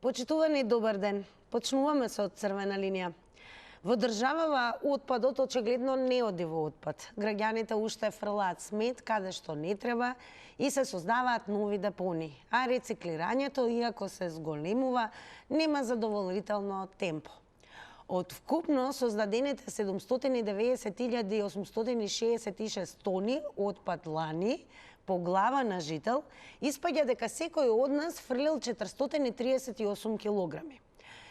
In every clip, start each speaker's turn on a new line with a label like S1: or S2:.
S1: Почитувани, добар ден. Почнуваме се од црвена линија. Во државава отпадот очигледно не оди во отпад. Граѓаните уште фрлаат смет каде што не треба и се создаваат нови депони. А рециклирањето, иако се зголемува, нема задоволително темпо. Од вкупно создадените 790.866 тони отпад лани по глава на жител, испаѓа дека секој од нас фрлил 438 килограми.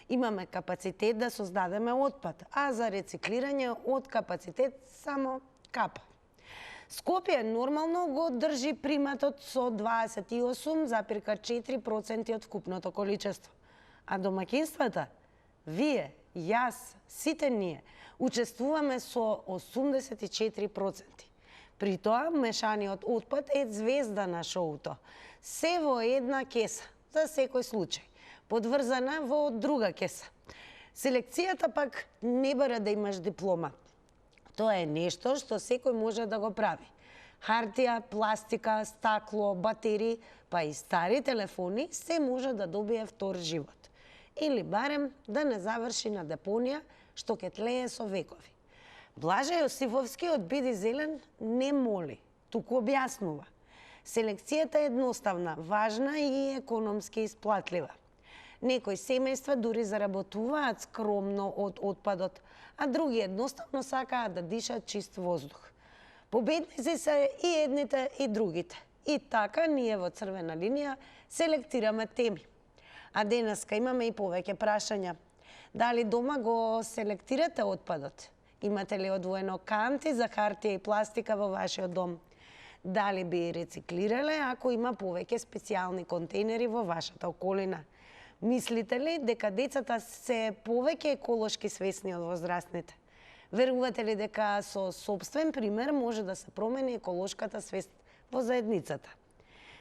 S1: Имаме капацитет да создадеме отпад, а за рециклирање од капацитет само капа. Скопје нормално го држи приматот со 28,4% од вкупното количество. А домаќинствата, вие, јас, сите ние, учествуваме со 84%. При тоа, мешаниот отпад е звезда на шоуто. Се во една кеса, за секој случај, подврзана во друга кеса. Селекцијата пак не бара да имаш диплома. Тоа е нешто што секој може да го прави. Хартија, пластика, стакло, батерии, па и стари телефони, се може да добие втор живот. Или барем да не заврши на депонија, што ќе тлее со векови. Блаже Јосифовски од Биди зелен не моли, туку објаснува. Селекцијата е едноставна, важна и економски исплатлива. Некои семејства дури заработуваат скромно од отпадот, а други едноставно сакаат да дишат чист воздух. Победници се и едните и другите. И така ние во црвена линија селектираме теми. А денеска имаме и повеќе прашања. Дали дома го селектирате отпадот? Имате ли одвоено канти за хартија и пластика во вашиот дом? Дали би рециклирале ако има повеќе специјални контейнери во вашата околина? Мислите ли дека децата се повеќе еколошки свесни од возрастните? Верувате ли дека со сопствен пример може да се промени еколошката свест во заедницата?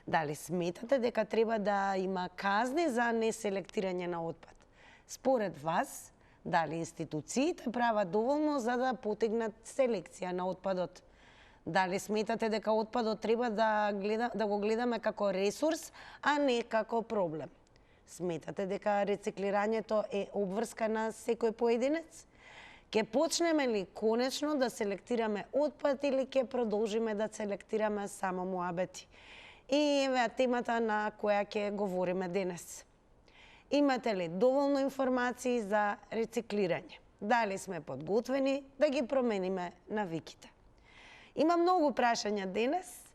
S1: Дали сметате дека треба да има казни за неселектирање на отпад? Според вас, дали институциите прават доволно за да потегнат селекција на отпадот? Дали сметате дека отпадот треба да го гледаме како ресурс, а не како проблем? Сметате дека рециклирањето е обврска на секој поединец? Ке почнеме ли конечно да селектираме отпад или ке продолжиме да селектираме само муабети? И еве темата на која ќе говориме денес. Имате ли доволно информации за рециклирање? Дали сме подготвени да ги промениме навиките? Има многу прашања денес,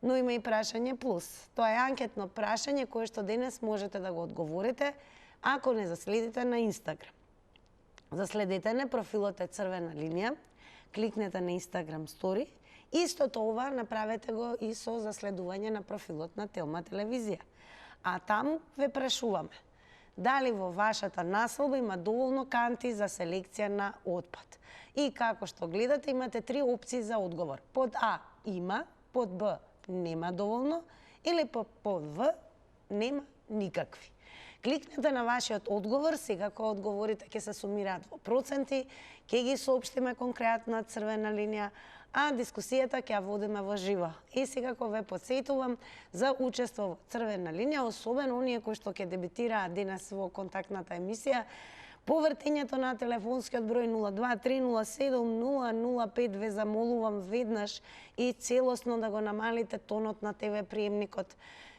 S1: но има и прашање плюс. Тоа е анкетно прашање кое што денес можете да го одговорите ако не заследите на Инстаграм. Заследете на профилот е црвена линија, кликнете на Инстаграм стори. Истото ова направете го и со заследување на профилот на Телма телевизија. А таму ве прашуваме. Дали во вашата населба има доволно канти за селекција на отпад? И како што гледате, имате 3 опции за одговор. Под А има, под Б нема доволно или под В нема никакви. Кликнете на вашиот одговор, сега кога одговорите ќе се сумираат во проценти, ќе ги соопштиме конкретно на црвена линија, а дискусијата ќе ја водиме во живо. И сега кога ве подсетувам за учество во црвена линија, особено оние кои што ќе дебитираат денес во контактната емисија, по вртењето на телефонскиот број 02307005 ве замолувам веднаш и целосно да го намалите тонот на ТВ приемникот.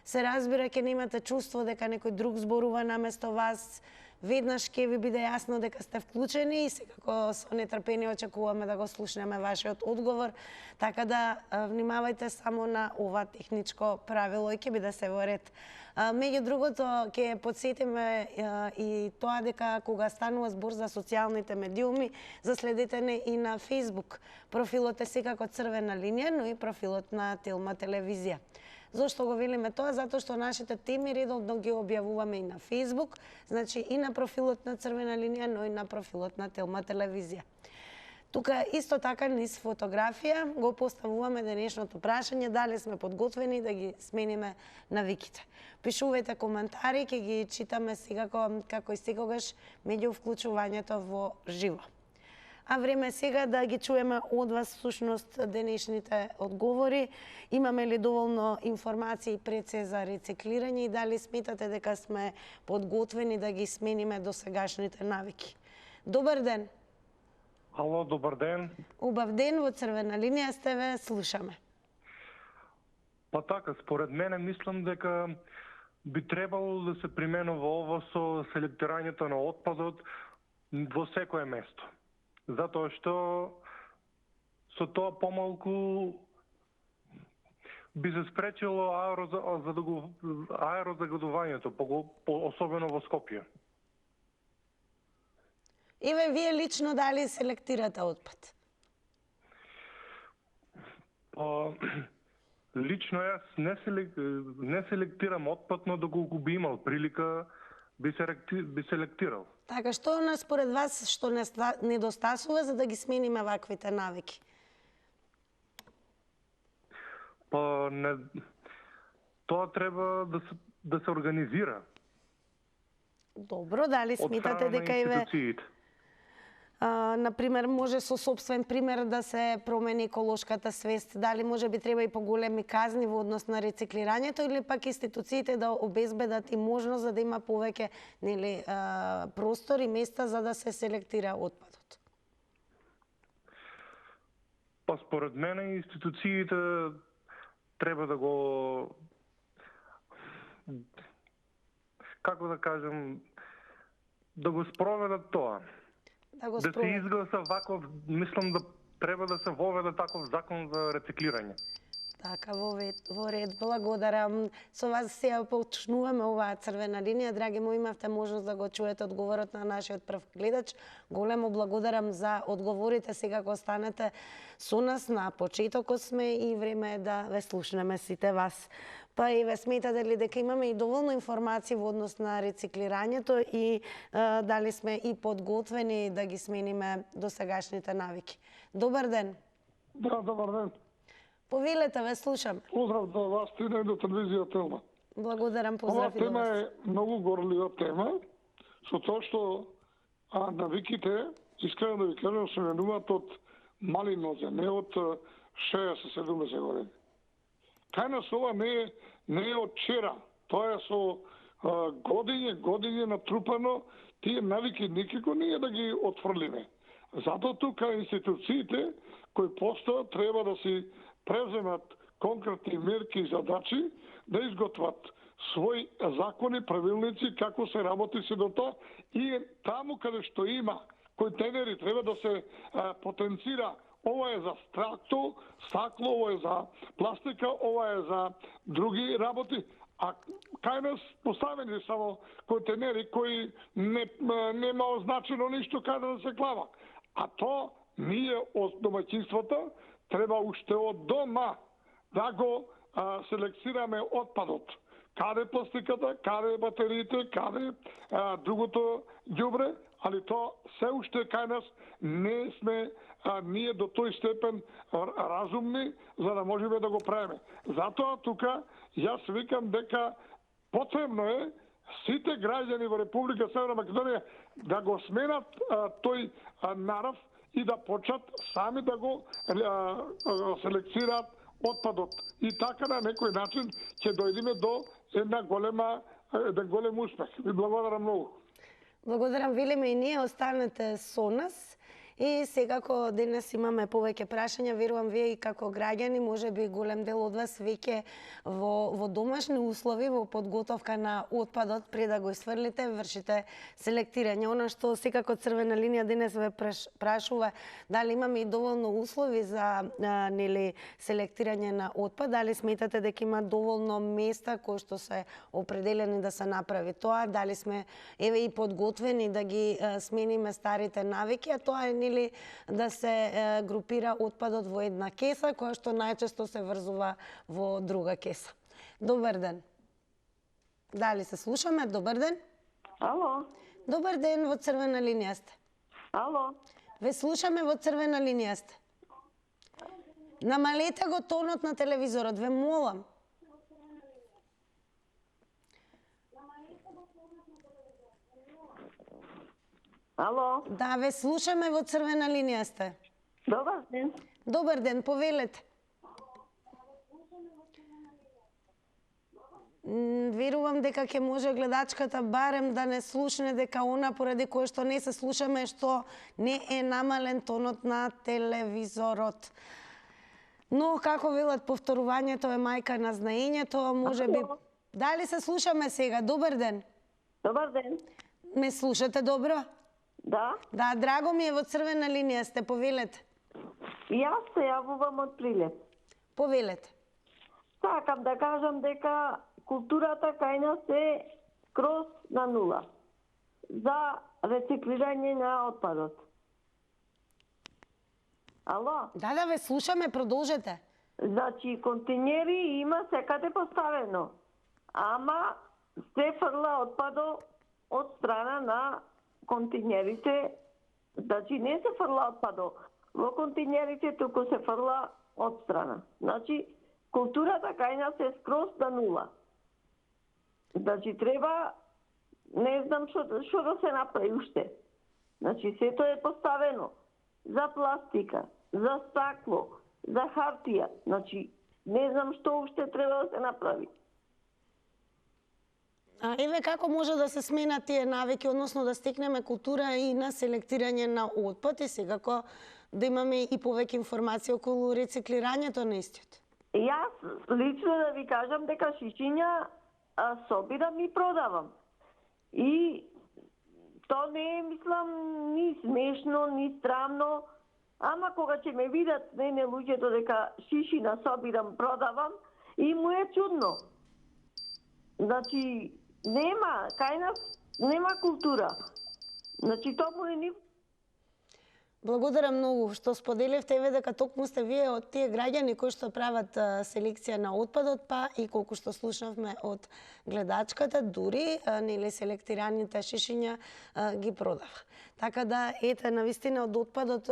S1: Се разбира, ќе немате чувство дека некој друг зборува наместо вас, веднаш ќе ви биде јасно дека сте вклучени и секако со нетрпение очекуваме да го слушнеме вашиот одговор, така да внимавајте само на ова техничко правило и ќе биде се во ред. Меѓу другото, ќе подсетиме и тоа дека кога станува збор за социјалните медиуми, заследете не и на Facebook. Профилот е секако црвена линија, но и профилот на Телма телевизија. Зошто го велиме тоа? Затоа што нашите теми редовно ги објавуваме и на Facebook, значи и на профилот на црвена линија, но и на профилот на Телма телевизија. Тука исто така низ фотографија го поставуваме денешното прашање дали сме подготвени да ги смениме навиките. Пишувајте коментари, ќе ги читаме секако како и секогаш меѓу вклучувањето во живо. А време сега да ги чуеме од вас всушност денешните одговори. Имаме ли доволно информации пред се за рециклирање и дали сметате дека сме подготвени да ги смениме досегашните навики? Добар ден.
S2: Ало, добар ден.
S1: Убав ден, во црвена линија сте, ве слушаме.
S2: Па така, според мене мислам дека би требало да се применува ово со селектирањето на отпадот во секое место. Затоа што со тоа помалку би се спречило аерозагадувањето, особено во Скопје.
S1: Еве, вие лично дали селектирате отпад?
S2: Лично јас не селектирам отпад, но доколку би имал прилика, би селектирал.
S1: Така, што на според вас што недостасува за да ги смениме ваквите навики?
S2: Тоа треба да се организира.
S1: Добро, дали сметате дека еве например, може со собствен пример да се промени еколошката свест? Дали може би треба и поголеми казни во однос на рециклирањето или пак институциите да обезбедат и можност за да има повеќе простор и места за да се селектира отпадот?
S2: Па според мене институциите треба да го, како да кажем, да го спроведат тоа. Да се изгласа ваков, мислам да треба да се воведе таков закон за рециклирање.
S1: Така, во ред, благодарам. Со вас сега почнуваме оваа црвена линија. Драги мои, имавте можност да го чуете одговорот на нашиот прв гледач. Големо благодарам за одговорите. Сега го останете со нас, на почетокот сме и време е да ве слушнеме сите вас. Па и ве сметате ли дека имаме и доволно информации во однос на рециклирањето и дали сме и подготвени да ги смениме досегашните навики? Добар ден.
S3: Да, добар ден.
S1: Повелете, ве слушам.
S3: Поздрав до вас и на телевизија Телма.
S1: Благодарам, поздрав и до вас.
S3: Ова тема е многу горлива тема, со тоа што навиките, искрено да ви кажам, се менуваат од мали нозе, не од 60-70 години. Кај нас ова не е од вчера, тоа е со годиња натрупано, тие навики никако не е да ги отфрлиме. Затоа тука институциите кои постојат треба да си преземат конкретни мерки и задачи, да изготват своји закони, правилници, како се работи се до тоа и таму каде што има контейнери треба да се потенцира. Ова е за стакло, ова е за пластика, ова е за други работи. А кај нас поставени само контейнери кои нема означено ништо каде да се клава. А то ние од домаќинствата треба уште од дома да го селекцираме отпадот. Каде пластиката, каде батериите, каде другото ѓубре, али тоа се уште кај нас не сме ние до тој степен разумни за да можеме да го правиме. Затоа тука јас викам дека потребно е сите граѓани во Република Северна Македонија да го сменат тој нарав и да почнат сами да го селекцираат отпадот. И така на некој начин ќе дојдеме до еден голем успех. Ви благодарам многу.
S1: Благодарам, велиме и ние, останете со нас. И секако денес имаме повеќе прашања, верувам вие и како граѓани, може би голем дел од вас веќе во домашни услови, во подготовка на отпадот, пред да го исфрлите, вршите селектирање. Она што секако црвена линија денес ве прашува, дали имаме и доволно услови за селектирање на отпад, дали сметате дека има доволно места кои што се определени да се направи тоа, дали сме еве и подготвени да ги смениме старите навики, а тоа е да се групира отпадот во една кеса, која што најчесто се врзува во друга кеса. Добар ден. Дали се слушаме? Добар ден.
S4: Ало.
S1: Добар ден, во црвена линија сте.
S4: Ало.
S1: Ве слушаме, во црвена линија сте. Намалете го тонот на телевизорот, ве молам.
S4: Ало,
S1: Да, ве слушаме, во црвена линија сте.
S4: добар ден.
S1: Добар ден, повелете. Верувам дека ќе може гледачката барем да не слушне дека она поради кое што не се слушаме што не е намален тонот на телевизорот. Но како велат повторувањето е мајка на знаењето, може би.
S4: Ало.
S1: Дали се слушаме сега? Добар ден.
S4: Добар ден.
S1: Ме слушате добро?
S4: Да,
S1: Да, драго ми е, во црвена линија сте, повелете.
S4: и јас се јавувам од Прилеп.
S1: Повелете.
S4: Сакам да кажам дека културата кај нас е скроз на нула за рециклирање на отпадот. Ало,
S1: Да, ве слушаме, продолжете.
S4: значи контейнери има секаде поставено, ама се фрла отпадо од страна на контейнерите, значи не се фрла отпадо во контейнерите, туку се фрла од страна. Значи, културата кај нас е скроз на нула. Значи, треба, не знам што да се направи уште. Значи, сето е поставено за пластика, за стакло, за хартија. Значи, не знам што уште треба да се направи.
S1: А еве како може да се сменат тие навики, односно да стекнеме култура и на селектирање на отпад и секако да имаме и повеќе информација околу рециклирањето на истиот.
S4: Јас лично да ви кажам дека шишиња собирам и продавам. И то не е, мислам, ни смешно, ни странно, ама кога ќе ме видат мене луѓето дека шишина собирам, продавам, и му е чудно. Значи, нема, кај нас нема култура. Значи, тоа му е ни...
S1: Благодарам многу што споделивте, еве дека токму сте вие од тие граѓани кои што прават селекција на отпадот, па и колку што слушнавме од гледачката, дури нели селектираните шишиња ги продава. Така да, ете, навистина од отпадот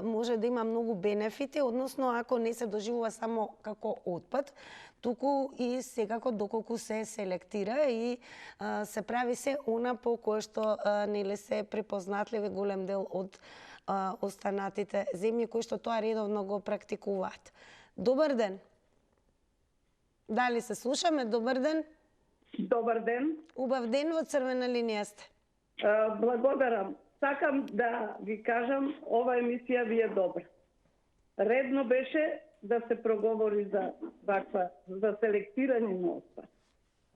S1: може да има многу бенефити, односно ако не се доживува само како отпад, туку и секако доколку се селектира и се прави се она по кое што нели се препознатливи голем дел од останатите земји кои што тоа редовно го практикуваат. Добар ден. Дали се слушаме? Добар ден.
S5: Добар ден.
S1: Убав ден, во црвена линија сте.
S5: Благодарам. Сакам да ви кажам, ова емисија ви е добра. Редно беше да се проговори за селектирање на отпад.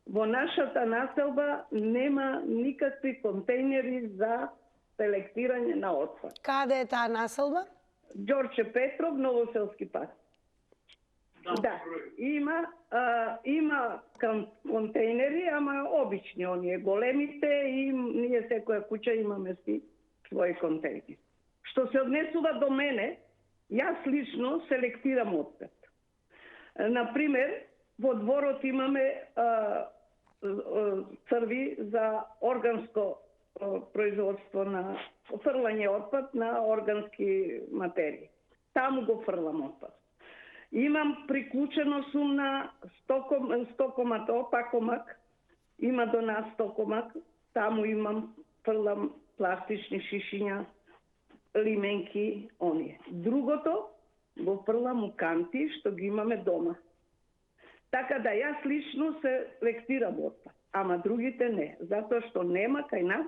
S5: Во нашата населба нема никакви контейнери за селектирање на отпад.
S1: Каде е таа населба?
S5: Ѓорче Петров, Новоселски парк. Да, има контейнери, ама обични оние, големите, и ние секоја куќа имаме си своји контейнери. Што се однесува до мене, јас лично селектирам отпад. Например, во дворот имаме црви за органско производство на фрлање отпад на органски материи. Таму го фрлам отпад. Имам приклучено сум на стокомат, опакомак, има до нас стокомак, таму имам, фрлам пластични шишиња, лименки, оние. Другото го фрлам у канти што ги имаме дома. Така да јас лично се селектирам отпад, ама другите не, затоа што нема кај нас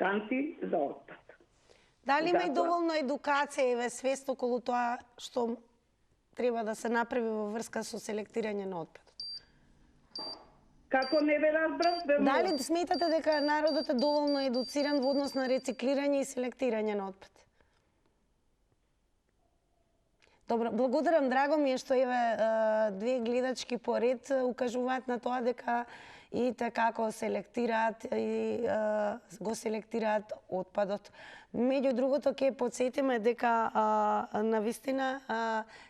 S5: канти за отпад.
S1: Дали има и доволно едукација и свест околу тоа што треба да се направи во врска со селектирање на отпадот?
S5: Како не ве разбрав?
S1: Дали сметате дека народот е доволно едуциран во однос на рециклирање и селектирање на отпад? Добро, благодарам, драго ми е што две гледачки поред укажуваат на тоа дека и како селектираат и го селектираат отпадот. Меѓу другото, ќе подсетиме дека навистина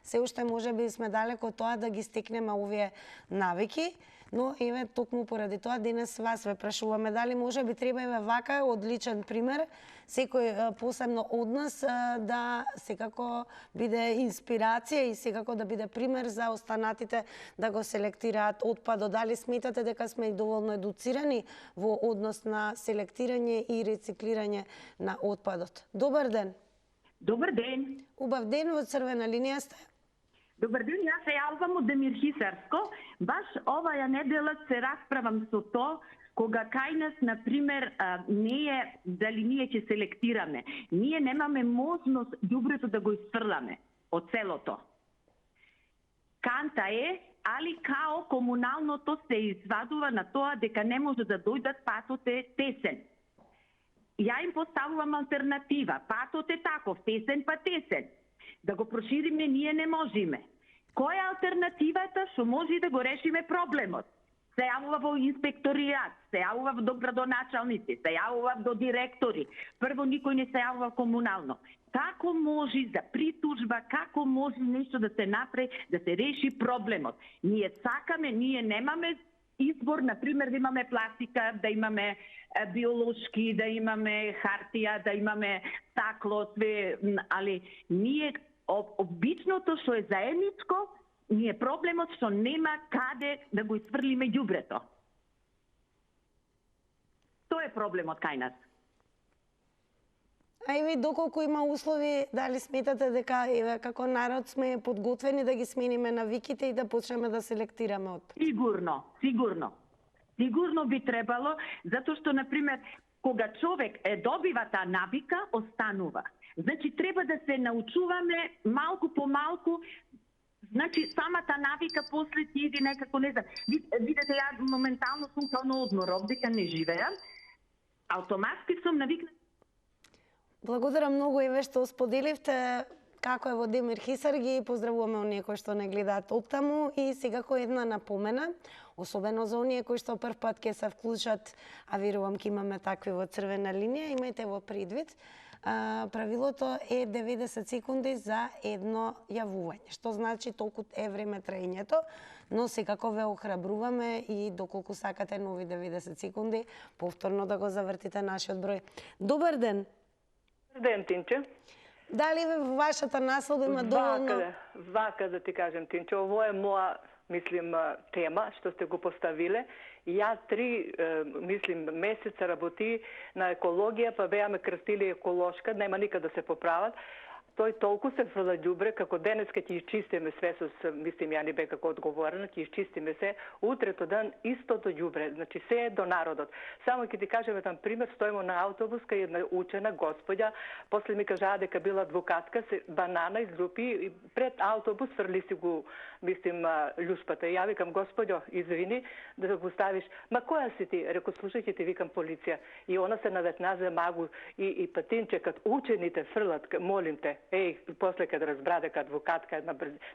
S1: се уште можеби сме далеко од тоа да ги стекнеме овие навики. Но еве токму поради тоа денес вас ве прашуваме дали може би треба еве вака одличен пример секој посебно од нас да секако биде инспирација и секако да биде пример за останатите да го селектираат отпадот. Дали сметате дека сме доволно едуцирани во однос на селектирање и рециклирање на отпадот? Добар ден.
S6: Добар ден.
S1: Убав ден, во црвена линија сте.
S6: Добар ден, јас се јавам од Демир Хисарско. Баш оваја недела се расправам со тоа кога кај нас, например, не е дали ние ќе селектираме. Ние немаме можност ѓубрето да го исфрламе од селото. Канта е, али као комуналното се извадува на тоа дека не може да дојдат, патот е тесен. Ја им поставувам алтернатива. Патот е таков, тесен па тесен. Да го прошириме, ние не можеме. Која е алтернативата што може да го решиме проблемот? Се јавува во инспекторијат, се јавува до градоначалници, се јавува до директори. Прво никој не се јавува комунално. Како може за притужба, како може нешто да се направи, да се реши проблемот? Ние сакаме, ние немаме избор, например, да имаме пластика, да имаме биолошки, да имаме хартија, да имаме стакло, све, али ние обичното што е заедничко, ни е проблемот што нема каде да го исфрлиме ѓубрето. Тоа е проблемот кај нас.
S1: А и доколку има услови, дали сметате дека еве како народ сме подготвени да ги смениме навиките и да почнеме да селектираме отпад?
S6: Сигурно. Сигурно би требало, затоа што, например, кога човек добива таа навика, останува. Значи, треба да се научуваме малку по малку. Значи, самата навика после ти иди некако, не знам. Видете, ја моментално сум као на одмор, дека не живеам. Автоматски сум навикна.
S1: Благодарам многу еве што споделивте како е во Демир Хисар, ги поздравуваме оние кои што не гледаат оттаму и секако една напомена, особено за оние кои што прв пат ќе се вклучат, а верувам ќе имаме такви во црвена линија, имајте во предвид. Правилото е 90 секунди за едно јавување, што значи толку е време траењето, но секако ве охрабруваме и доколку сакате нови 90 секунди, повторно да го завртите нашиот број. Добар ден!
S7: Ден, Тинче.
S1: Дали во вашата наслада има доволно...
S7: Вака да ти кажем, Тинче, ово е моја, мислим, тема што сте го поставиле. Ја 3 месеца работи на екологија, па беаме крстили еколошка, нема никад да се поправат. Тој толку се фрла ѓубре, како денеска ќе изчистиме све со, ја не бе како одговорна, ќе изчистиме се, утрето ден истото ѓубре, значи се е до народот. Само ќе ти кажеме там пример, стоимо на аутобус, кај една учена господја, после ми кажаа дека била адвокатка, се банана излупи и пред аутобус фрли си го, љушпата. Ја викам, господјо, извини, да го ставиш. Ма која си ти? Реко, слушајте, ти викам полиција. И она се наветна за магу и патинче, кад учените фрлат, молим те, после кад разбра дека адвокатка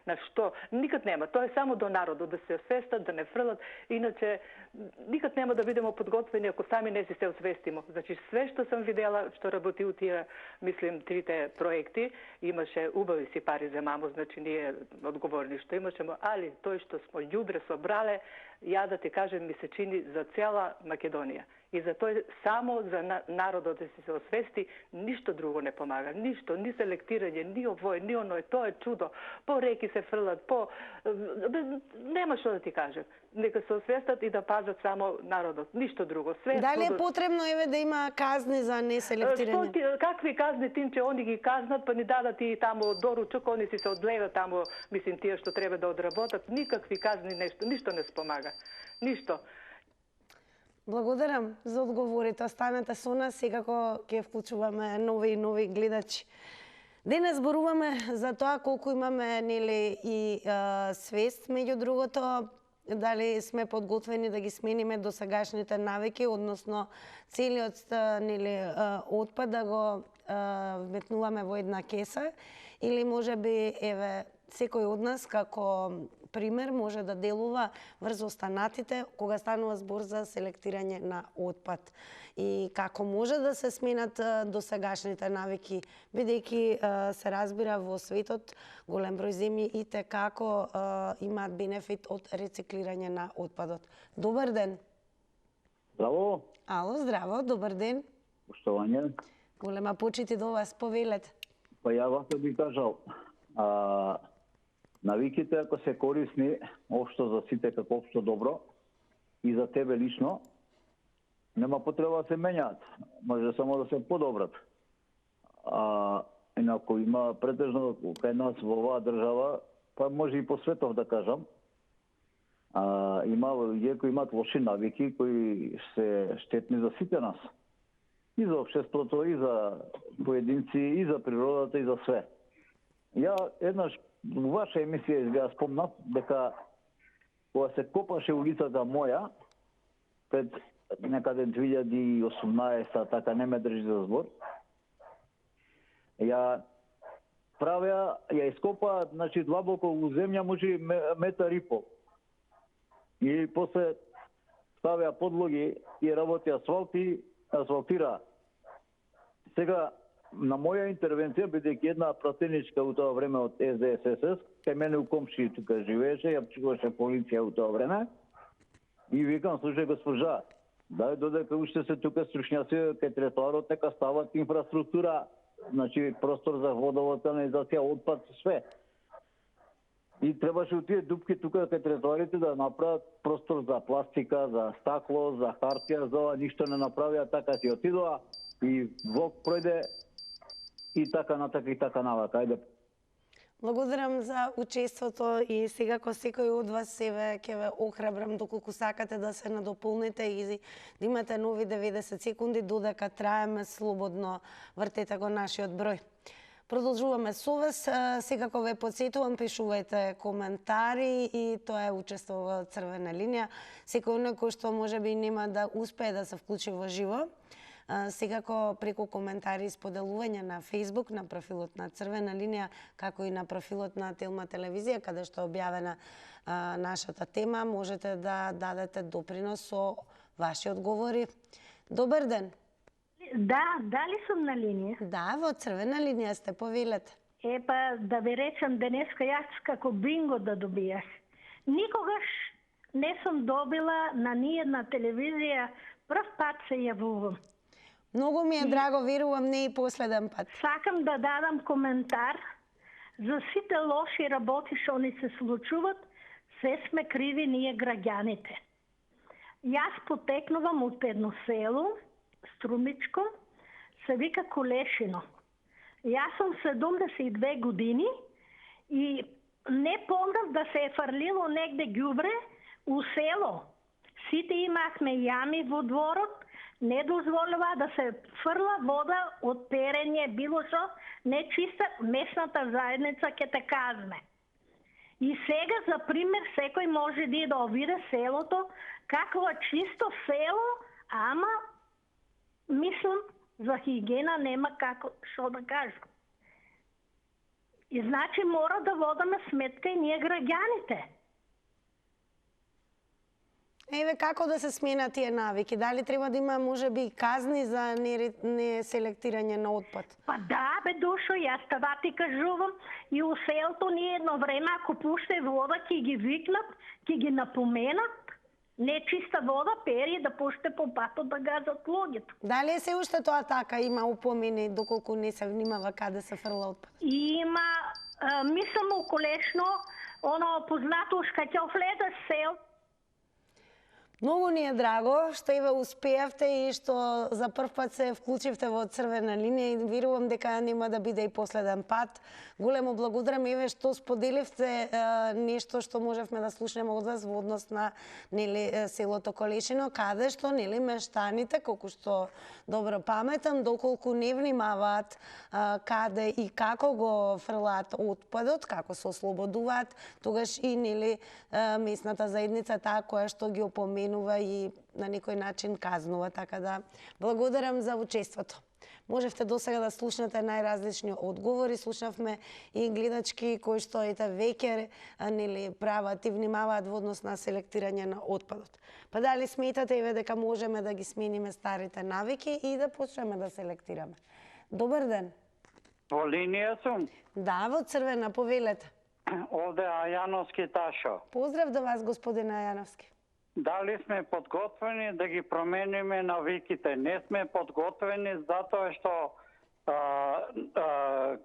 S7: на што, никад нема. Тоа е само до народот, да се освестат, да не фрлат, иначе никад нема да бидеме подготвени ако сами не си се освестимо. Значи, све што сам видела, што работи у тие, трите проекти, имаше убави си пари за мамо, значи ние одговорни што имаше, али тој што смо ѓубре собрале, ја да ти кажем, ми се чини за цела Македонија. И за тој само за народот да се освести, ништо друго не помага. Ништо, ни селектирање, ни овој, ни оној, тоа е чудо. По реки се фрлат, нема што да ти кажем. Нека се освестат и да пазат само народот. Ништо друго. Све
S1: дали е потребно да има казни за неселектирање?
S7: Какви казни, Тинче, они ги казнат, па ни дадат и таму доручок, они си се одлеват таму, тие што треба да одработат. Никакви казни, ништо не спомага. Ништо.
S1: Благодарам за одговорите. Останете со нас, секако ќе вклучуваме нови и нови гледачи. Денес зборуваме за тоа колку имаме и свест, меѓу другото, дали сме подготвени да ги смениме досегашните навики, односно целиот отпад да го вметнуваме во една кеса, или можеби, еве, секој од нас како пример може да делува врз останатите кога станува збор за селектирање на отпад. И како може да се сменат досегашните навики, бидејќи се разбира во светот голем број земји и те како имаат бенефит од рециклирање на отпадот. Добар ден.
S8: Здраво.
S1: Ало, здраво, добар ден.
S8: Поштовање.
S1: Голема почит и до вас, повелете.
S8: Па ја вака би кажал, навиките ако се корисни општо за сите како општо добро и за тебе лично, нема потреба да се менјаат, може само да се подобрат. Инако има претежно кај нас во оваа држава, па може и по светов да кажам, има луѓе кои имаат лоши навики кои се штетни за сите нас. И за општеството, и за поединци, и за природата, и за све. Ја еднаш во ваша емисија ја спомнав дека кога се копаше улицата моја пред некаде 2018, така не ме држи за збор, ја правеа, ја ископаа, значи длабоко во земја, може метар и пол. И после ставеа подлоги и работи асфалтира. Сега, на моја интервенција, бидејќи една пратеничка у тоа време од СДСС, кај мене у комши тука живееше, ја чуваше полиција у тоа време, и викам, слушај госпожа, дај додека уште се тука стручњаци кај тротоарот, нека стават инфраструктура, значи простор за водовод, канализација, отпад, све. И требаше у тие дупки тука кај тротоарите да направат простор за пластика, за стакло, за хартија, за ова ништо не направија, така си отидоа и влог пројде и така натака и така навака. Ајде.
S1: Благодарам за учеството и секако секој од вас себе ќе ве охрабрам доколку сакате да се надополните и да имате нови 90 секунди додека траеме слободно. Вртете го нашиот број. Продолжуваме со вас. Секако ве подсетувам, пишувајте коментари и тоа е учество во црвена линија. Секој некој што можеби нема да успее да се вклучи во живо, секако преку коментари и споделување на Facebook, на профилот на Црвена линија, како и на профилот на Телма телевизија, каде што е објавена нашата тема, можете да дадете допринос со ваши одговори. Добар ден.
S9: Да, дали сум на линија?
S1: Да, во Црвена линија сте, повелете.
S9: Епа, да ви речам денеска јас како бинго да добијаш. Никогаш не сум добила на ниједна телевизија, прв пат се јавувам.
S1: Многу ми е драго, верувам, не и последен пат.
S9: Сакам да дадам коментар за сите лоши работи што ни се случуваат, се сме криви ние граѓаните. Јас потекнувам од едно село, Струмичко, се вика Колешино. Јас сум 72 години и не помнам да се е фрлило негде ѓубре у село. Сите имахме јами во дворот, не дозволува да се фрла вода од перење, било што нечиста, местната заедница ќе те казне. И сега, за пример, секој може да види селото, какво чисто село, ама, мислам, за хигиена нема како што да кажам. И значи мора да водаме сметка и ние граѓаните.
S1: Еве како да се сменат тие навики? Дали треба да има можеби казни за неселектирање на отпад?
S9: Па да, бе душо, јас това ти кажувам. И у селото ние едно време, ако пуште вода, ќе ги викнат, ќе ги напоменат. Нечиста вода, пери да пуште по патот да газат луѓето.
S1: Дали е се уште тоа така? Има упомени доколку не се внимава каде се фрла отпад?
S9: Има, мислам околешно, оно познато кај ќе влезеш сел.
S1: Многу ни е драго што и ве успеавте и што за прв пат се вклучивте во Црвена линија и верувам дека нема да биде и последен пат. Големо благодарам еве што споделивте нешто што можевме да слушнеме од вас во однос на селото Колешино, каде што мештаните, колку што добро паметам, доколку не внимаваат каде и како го фрлаат отпадот, како се ослободуваат, тогаш и местната заедница таа која што ги опоменува споменува и на некој начин казнува, така да благодарам за учеството. Можевте досега да слушнете најразлични одговори, слушнавме и гледачки кои што веќе нели прават и внимаваат во однос на селектирање на отпадот. Па дали сметате еве дека можеме да ги смениме старите навики и да почнеме да селектираме? Добар ден.
S10: Во линија сум.
S1: Да, во црвена, повелете.
S10: Овде Ајановски Ташо.
S1: Поздрав до вас, господине Ајановски.
S10: Дали сме подготвени да ги промениме навиките? Не сме подготвени затоа што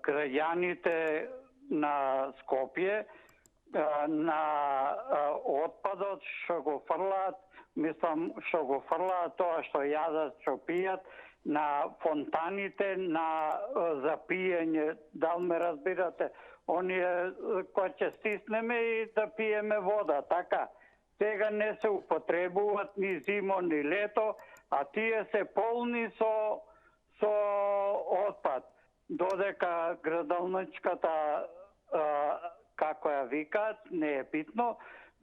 S10: граѓаните на Скопје на отпадот што го фрлаат, мислам што го фрлаат тоа што јадат, што пијат, на фонтаните за пиење, дал ме разбирате? Оние кои ќе стиснеме и да пиеме вода, така? Сега не се употребуваат ни зимо, ни лето, а тие се полни со отпад. Додека градалничката, како ја викаат, не е битно,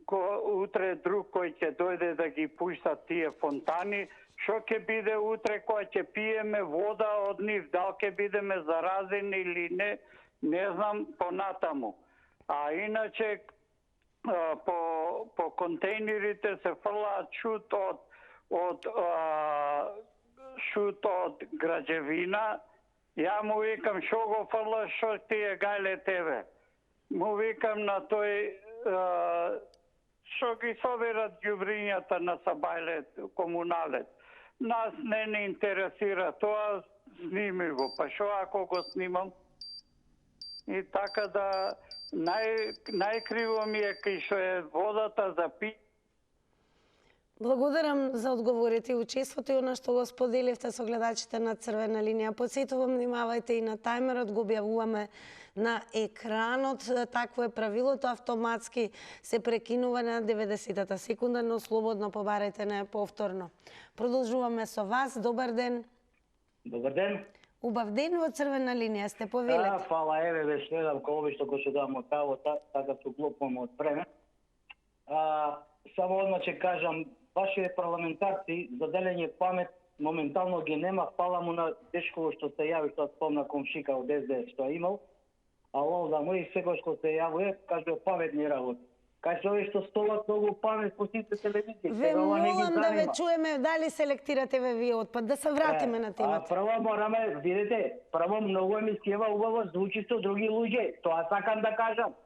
S10: утре друг кој ќе дојде да ги пушта тие фонтани, што ќе биде утре кој ќе пиеме вода од нив, дал ќе бидеме заразени или не знам понатаму. А иначе по контейнерите се фрлаат шут од граđевина. Ја му викам што го фрлаш, што ти е гајле тебе. Му викам на тој што ги собират ѓубрињата на Сабајле, комуналет. Нас не интересира тоа, сними го. Па што ако го снимам? И така да најкриво ми е кај што е водата за пи.
S1: Благодарам за одговорите и учеството и она што го споделивте со гледачите на Црвена линија. Подсетувам, внимавајте и на тајмерот, го објавуваме на екранот. Такво е правилото, автоматски се прекинува на 90-та секунда, но слободно побарајте не повторно. Продолжуваме со вас. Добар ден.
S11: Добар ден.
S1: Убав ден во Црвена линија, сте повелете.
S11: Фала, еве ве следам кој обично кој се дам од право, така се уклопувам од време. Само одма ќе кажам, вашите парламентарци за делење памет моментално ги нема, фала му на дечково што се јави, што спомна комшика од СДС што е имал, а овда му и секој што се јавува, кажува паметни работи. Кај се овие што столат многу памет по сите телевизии.
S1: Ве молам да ве чуеме дали селектирате вие отпад, да се вратиме на темата.
S11: Прво мораме, видите, прво многу емисија убаво звучи со други луѓе, тоа сакам да кажам.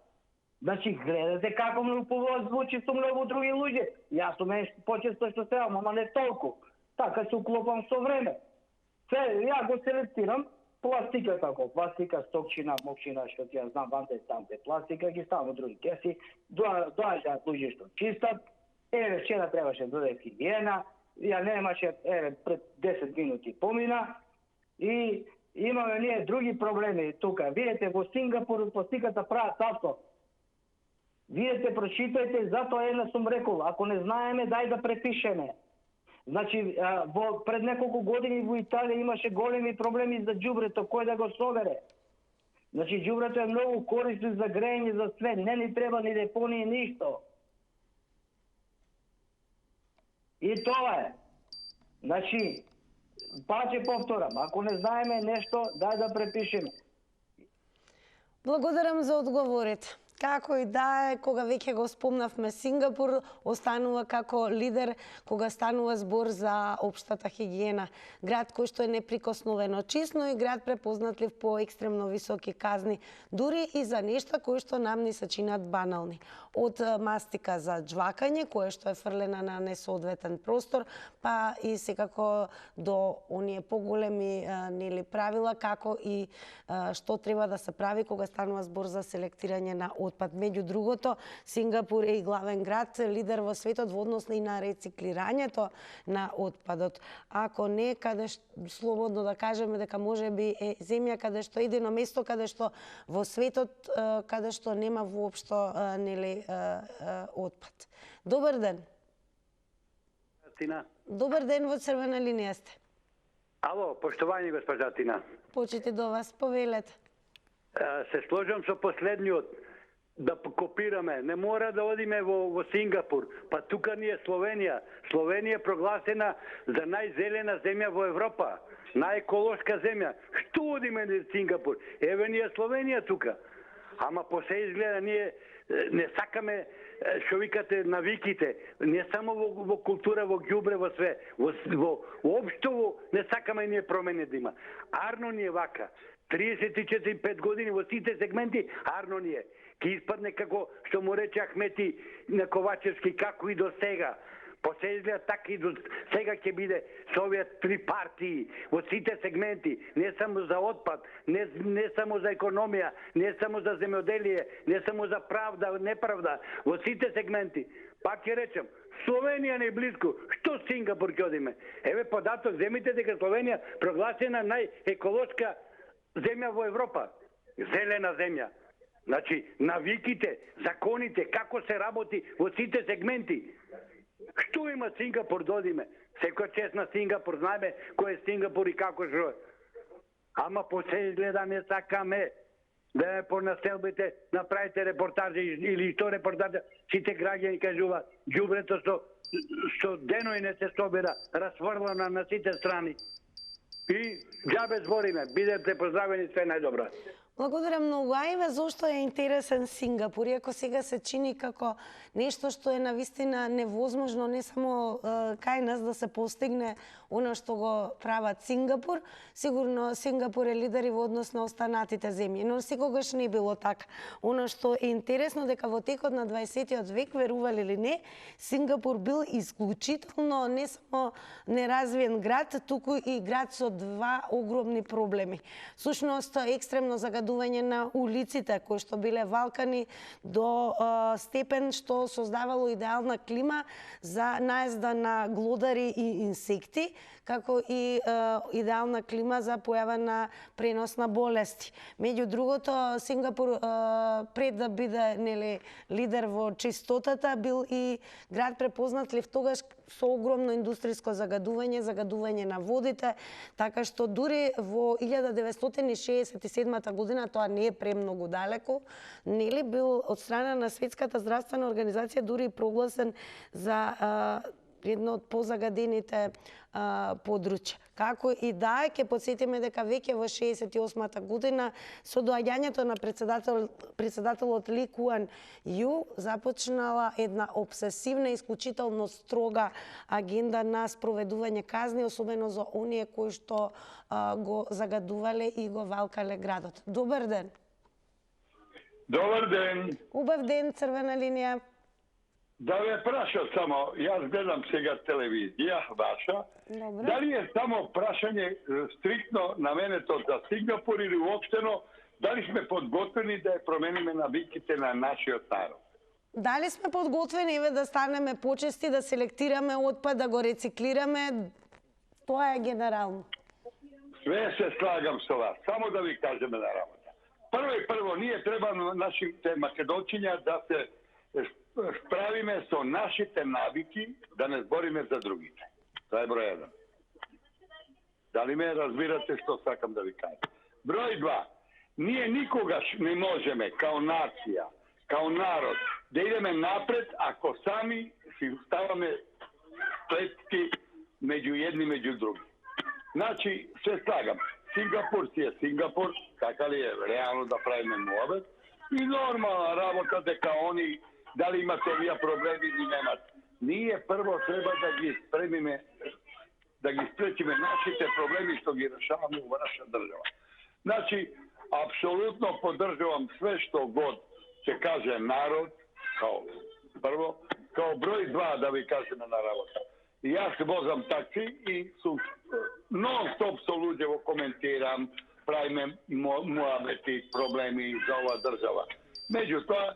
S11: Значи, гледате како многу побаво звучи со многу други луѓе. Јас сум почесто што се ама не толку. Така се уклопам со време. Ја го селектирам пластика тако, пластика, стокчина, мокчина, што ти ја знам, ванте, тамте, пластика, ги ставам во други кеси, доаѓаат луѓе што чистат, вчера требаше да дојде хигиена, ја немаше, пред 10 минути помина, и имаме ние други проблеми тука. Видите, во Сингапур пластиката прават авто. Видите, прочитајте, затоа една сум рекол, ако не знаеме, дај да препишеме. Значи, пред неколку години во Италија имаше големи проблеми за ѓубрето, кој да го собере. Значи, ѓубрето е многу корисно за грејење, за све, не ни треба ни депонија, ништо. И тоа е. Значи, паче повторам, ако не знаеме нешто, дај да препишеме.
S1: Благодарам за одговорите. Како и да е, кога веќе го спомнавме Сингапур, останува како лидер кога станува збор за општата хигиена. Град кој што е неприкосновено чист, но и град препознатлив по екстремно високи казни, дури и за нешта кои што нам ни се чинат банални. Од мастика за џвакање, кое што е фрлена на несоодветен простор, па и секако до оние поголеми правила како и што треба да се прави кога станува збор за селектирање на отпад. Меѓу другото, Сингапур е и главен град, лидер во светот во однос и на рециклирањето на отпадот. Ако не, каде слободно да кажеме дека може би е земја каде што едино место каде што во светот каде што нема воопшто отпад. Добар ден.
S12: Тина.
S1: Добар ден, во Црвена линија сте.
S12: Ало, поштовани госпожа Тина.
S1: Почити до вас, повелете.
S12: Се сложам со последниот. да копираме. Не мора да одиме во Сингапур. Па тука ни е Словенија. Словенија е прогласена за најзелена земја во Европа. Најеколошка земја. Што одиме на Сингапур? Еве ни е Словенија тука. Ама по се изгледа ние не сакаме, што викате, навиките. Не само во култура, во ѓубре, во све. Воопшто не сакаме ние промени да има. Арно ни е вака. 34-5 години во сите сегменти, арно ни е. Ке испадне како што му рече Ахмети на Ковачевски, како и до сега. По се изгледа така и до сега ќе биде со овие три партии во сите сегменти, не само за отпад, не само за економија, не само за земјоделие, не само за правда, неправда, во сите сегменти. Пак ќе речем, Словенија не е близко, што Сингапур ќе одиме? Еве податок, земите дека Словенија прогласена најеколошка земја во Европа, зелена земја. Значи, навиките, законите, како се работи во сите сегменти. Што има Сингапур да одиме? Секој чест на Сингапур, знаеме кој е Сингапур и како што е. Ама по се изгледа не сакаме да по населбите направите репортажи или што репортажа, сите граѓани кажува ѓубрето што деној не се собира, расфрлано на сите страни. И џабе збориме, бидете поздравени, све најдобро.
S1: Благодарам многу. Ајве, зошто е интересен Сингапур? Иако сега се чини како нешто што е навистина невозможно не само кај нас да се постигне она што го прават Сингапур, сигурно Сингапур е лидер и во однос на останатите земји, но секогаш не било така. Она што е интересно дека во текот на 20-тиот век, верували или не, Сингапур бил исклучително не само неразвиен град, туку и град со два огромни проблеми. Сушност, екстремно загадување на улиците, кои што биле валкани до степен што создавало идеална клима за наезда на глодари и инсекти, како и идеална клима за појава на пренос на болести. Меѓу другото, Сингапур пред да биде лидер во чистотата, бил и град препознатлив тогаш со огромно индустријско загадување на водите, така што дури во 1967 година, тоа не е премногу далеко, нели бил од страна на Светската здравствена организација дури прогласен за едно од позагадените подручја. Како и да е, ќе подсетиме дека веќе во 68 година со доаѓањето на председателот Ли Куан Ю започнала една обсесивна и исклучително строга агенда на спроведување казни, особено за оние кои што го загадувале и го валкале градот. Добар ден.
S13: Добар ден.
S1: Убав ден, Црвена линија.
S13: Да ве прашам само, јас гледам сега телевизија ваша.
S1: Добре.
S13: Дали е само прашање стриктно наменето за Сингапур или уопштено, дали сме подготвени да ја промениме навиките на нашиот народ?
S1: Дали сме подготвени да станеме почести, да селектираме отпад, да го рециклираме? Тоа е генерално.
S13: Све се слагам со вас. Само да ви кажеме на работа. Прво, ние треба нашите македончиња да се справиме со нашите навики, да не збориме за другите. Тоа е број 1. Дали ме разбирате што сакам да ви кажам? Број 2. Ние никогаш не можеме као нација, као народ, да идеме напред ако сами си ставаме клетки меѓу едни меѓу други. Значи, се слагам. Сингапур си е Сингапур, така ли е реално да правиме муабет, и нормална работа дека они дали имат овие проблеми или немат. Ние прво треба да ги спремиме, да ги спречиме нашите проблеми што ги решаваме во наша држава. Значи, апсолутно поддржувам све што год ќе каже народ, као прво, као број 2 да ви кажеме на работа. Јас возам такси и сум нон-стоп со луѓе во коментирам, правиме муабети, проблеми за оваа држава. Меѓутоа,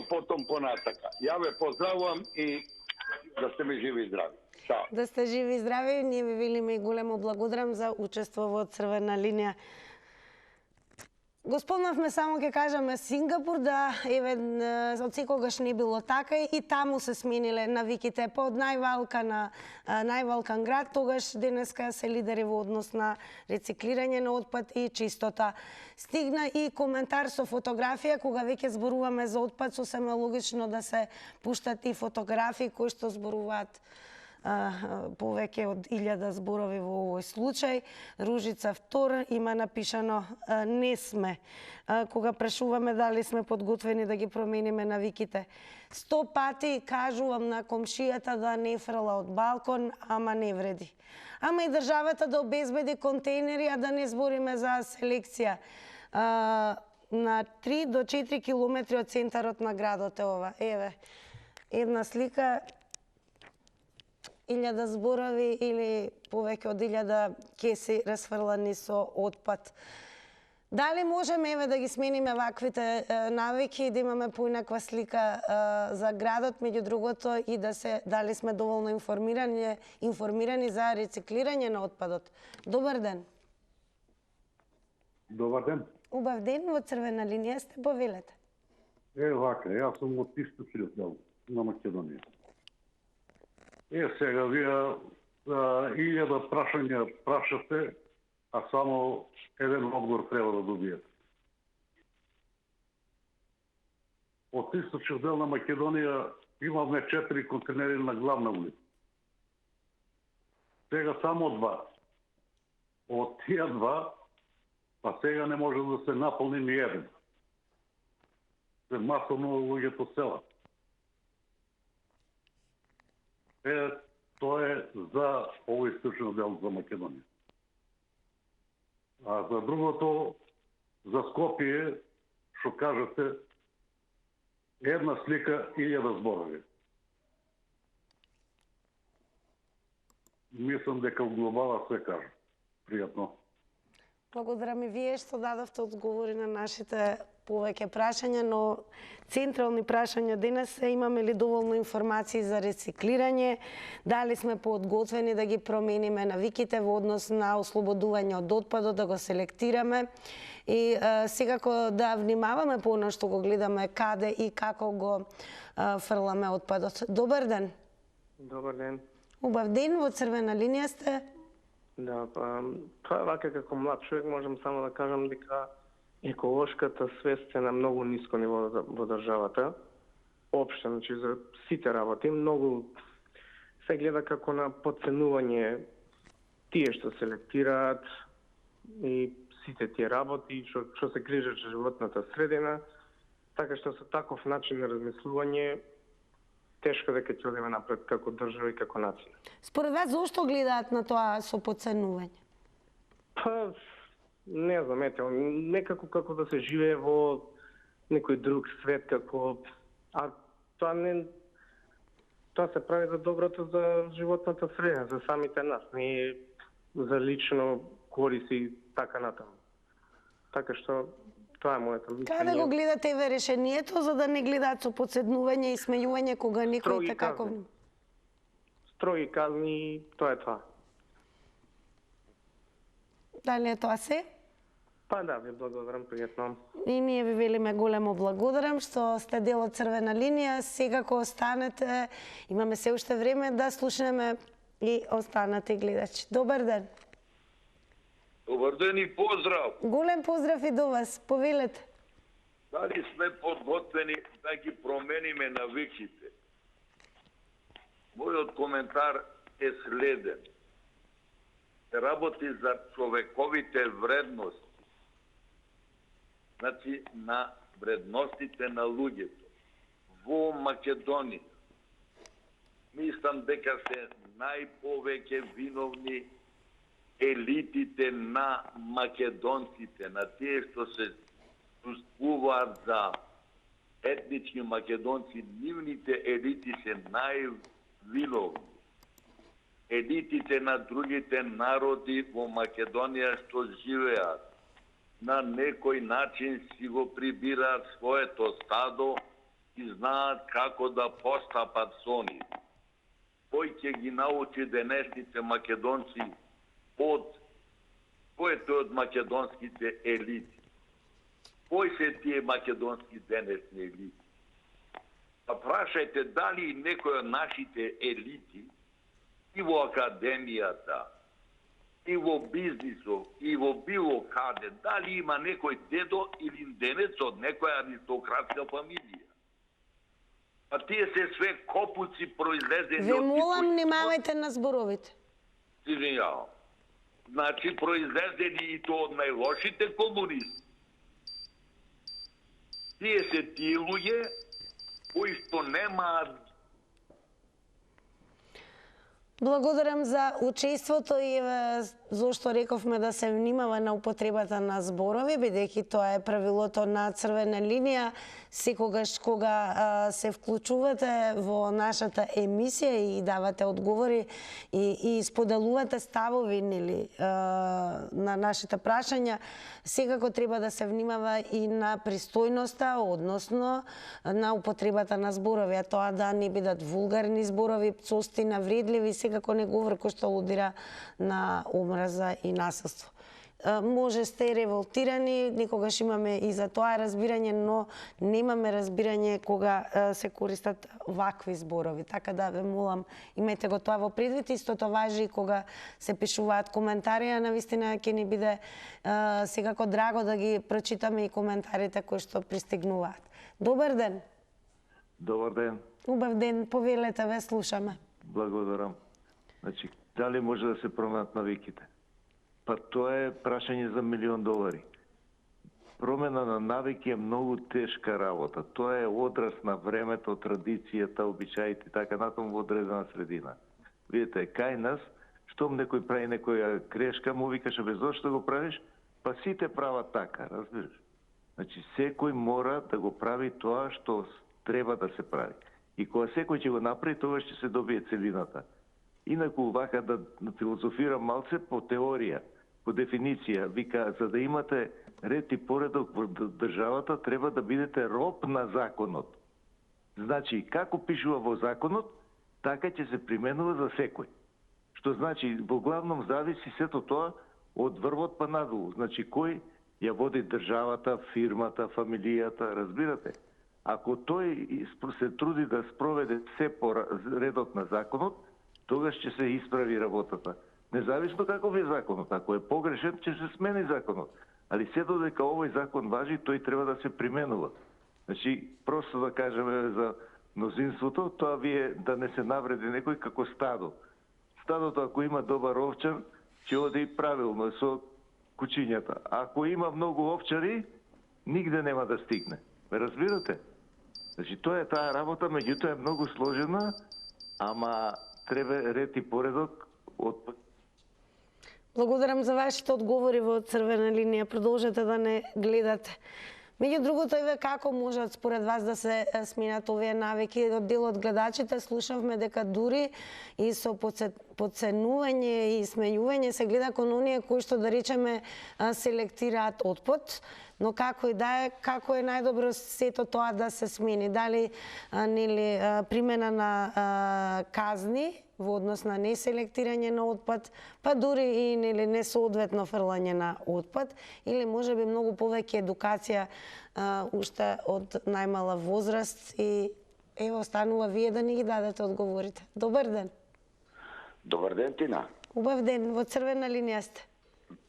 S13: потом понатака. Ја ве поздравувам и да сте ми живи и здрави. Чао.
S1: Да сте живи и здрави, ние ви велиме и големо благодарам за учество во Црвена линија. Го спомнавме, само ќе кажеме Сингапур, да еве од секогаш не било така и таму се смениле навиките. Од највалкан град, тогаш денеска се лидери во однос на рециклирање на отпад и чистота. Стигна и коментар со фотографија, кога веќе зборуваме за отпад, сосема логично да се пуштат и фотографии кои што зборуваат повеќе од 1000 зборови во овој случај. Ружица Втор има напишано не сме. Кога прашуваме дали сме подготвени да ги промениме навиките. 100 пати кажувам на комшијата да не фрла од балкон, ама не вреди. Ама и државата да обезбеди контейнери, а да не збориме за селекција. На 3 до 4 километри од центарот на градот е ова. Еве, една слика, 1000 зборови или повеќе од 1000 кеси расфрлани со отпад. Дали можеме еве да ги смениме ваквите навики, да имаме поинаква слика за градот, меѓу другото и дали сме доволно информирани за рециклирање на отпадот. Добар ден.
S14: Добар ден.
S1: Убав ден, во црвена линија сте, повелете.
S14: Вака, јас сум од источниот дел на Македонија. Сега, вие 1000 прашања прашате, а само еден одговор треба да добиете. Од источниот дел на Македонија имаме 4 контейнери на главна улица. Сега само 2. Од тие 2, па сега не може да се наполни ни еден. Се масовно луѓето села. Тоа е за овој источен дел за Македонија. А за другото, за Скопје, што кажете, една слика 1000 зборови. Мислам дека в глобала се кажа. Пријатно.
S1: Благодарам и вие што дадовте одговори на нашите повеќе прашања, но централни прашања денес е: имаме ли доволно информации за рециклирање, дали сме подготвени да ги промениме навиките во однос на ослободување од отпадот, да го селектираме и секако да внимаваме по оно што го гледаме, каде и како го фрламе отпадот. Добар ден.
S15: Добар ден.
S1: Убав ден, во црвена линија сте.
S15: Да, тоа вака како млад човек можам само да кажам дека еколошката свест е на многу ниско ниво во државата. Општо, значи за сите работи многу се гледа како на подценување тие што селектираат и сите тие работи што се грижат за животната средина, така што со таков начин на размислување тешко дека ќе одиме напред како држава и како нација.
S1: Според вас, зошто гледаат на тоа со подценување?
S15: Па, не знам, некако како да се живее во некој друг свет, како... А тоа не... Тоа се прави за доброто за животната средина, за самите нас, не за лично корист и така натаму. Така што тоа е моето мислење.
S1: Каде го гледате еве решението за да не гледаат со подценување и смејување кога некој така...
S15: Строги казни, тоа е тоа.
S1: Дали е тоа се?
S15: Па да, ви благодарам, пријатно.
S1: И ние ви велиме големо благодарам што сте дел од црвена линија. Секако останете, имаме се уште време да слушнеме и останате гледачи. Добар ден.
S16: Добар ден и поздрав.
S1: Голем поздрав и до вас. Повелете.
S16: Дали сме подготвени да ги промениме навиките? Мојот коментар е следен. Работи за човековите вредности. Значи, на вредностите на луѓето. Во Македонија, мислам дека се најповеќе виновни елитите на македонците, на тие што се чувствуваат за етнички македонци, нивните елити се највиновни. Елитите на другите народи во Македонија што живеат, на некој начин си го прибираат своето стадо и знаат како да постапат со нив. Кој ќе ги научи денешните македонци од което од македонските елити? Кои се тие македонски денесни елити? Па прашајте дали некој од нашите елити и во академијата, и во бизнисот, и во било каде, дали има некој дедо или денец од некоја аристократска фамилија. А тие се све копуци произлезени
S1: Ве молам, внимавајте на зборовите.
S16: Извинјавам. Значи, произлезени и то од најлошите комунисти. Тие се тие луѓе кои што немаат.
S1: Благодарам за учеството и зошто рековме да се внимава на употребата на зборови, бидејќи тоа е правилото на црвена линија. Секогаш кога се вклучувате во нашата емисија и давате одговори и споделувате ставови на нашите прашања, секако треба да се внимава и на пристојноста, односно на употребата на зборови, а тоа да не бидат вулгарни зборови, пцости, навредливи, секако не говор кој што алудира на омраза и насилство. Може сте револтирани, никогаш имаме и за тоа разбирање, но немаме разбирање кога се користат вакви зборови. Така да ве молам, имајте го тоа во предвид. Истото важи и кога се пишуваат коментари, а навистина ќе ни биде секако драго да ги прочитаме и коментарите кои што пристигнуваат. Добар ден.
S17: Добар ден.
S1: Убав ден, повелете, ве слушаме.
S17: Благодарам. Значи, дали може да се променат навиките? Па тоа е прашање за $1.000.000. Промена на навики е многу тешка работа. Тоа е одраз на времето, традицијата, обичаите, така натаму во одредена средина. Видите, кај нас, штом некој прави некоја грешка, му викаше, бе, зошто го правиш? Па сите прават така, разбираш? Значи, секој мора да го прави тоа што треба да се прави. И кога секој ќе го направи, тогаш ќе се добие целината. Инаку, вака да филозофирам малце по теорија, по дефиниција, вика, за да имате ред и поредок во државата, треба да бидете роб на законот. Значи, како пишува во законот, така ќе се применува за секој. Што значи, во главном зависи сето тоа од врвот па надолу. Значи, кој ја води државата, фирмата, фамилијата, разбирате? Ако тој се труди да спроведе се по редот на законот, тогаш ќе се исправи работата. Независно каков е законот, ако е погрешен, ќе се смени законот. Али се додека овој закон важи, тој треба да се применува. Значи, просто да кажеме за мнозинството, тоа вие да не се навреди некој како стадо. Стадото, ако има добар овчар, ќе оди правилно со кучињата. Ако има многу овчари, нигде нема да стигне. Ме разбирате? Значи, тоа е таа работа, меѓутоа е многу сложена, ама треба ред и поредок од...
S1: Благодарам за вашите одговори во црвена линија. Продолжете да не гледате. Меѓу другото, еве како можат според вас да се сменат овие навики? Од дел од гледачите слушавме дека дури и со подценување и смејување се гледа кон оние кои што, да речеме, селектираат отпад, но како и да е, како е најдобро сето тоа да се смени? Дали примена на казни во однос на неселектирање на отпад, па дури и несоодветно фрлање на отпад, или можеби многу повеќе едукација уште од најмала возраст, и ево останува вие да ни ги дадете одговорите. Добар ден.
S18: Добар ден, Тина.
S1: Убав ден, во црвена линија сте.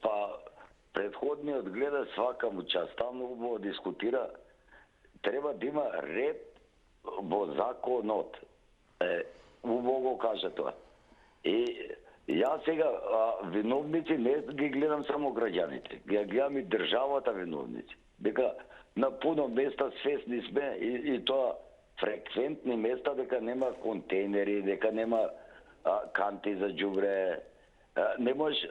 S18: Па, предходниот гледа свака му час, таму убаво дискутира, треба да има ред во законот. Убаво го кажа тоа. И јас сега виновници не ги гледам само граѓаните, ги гледам и државата виновници. Дека на пуно места свесни сме и тоа фреквентни места, дека нема контейнери, дека нема канти за ѓубре, не можеш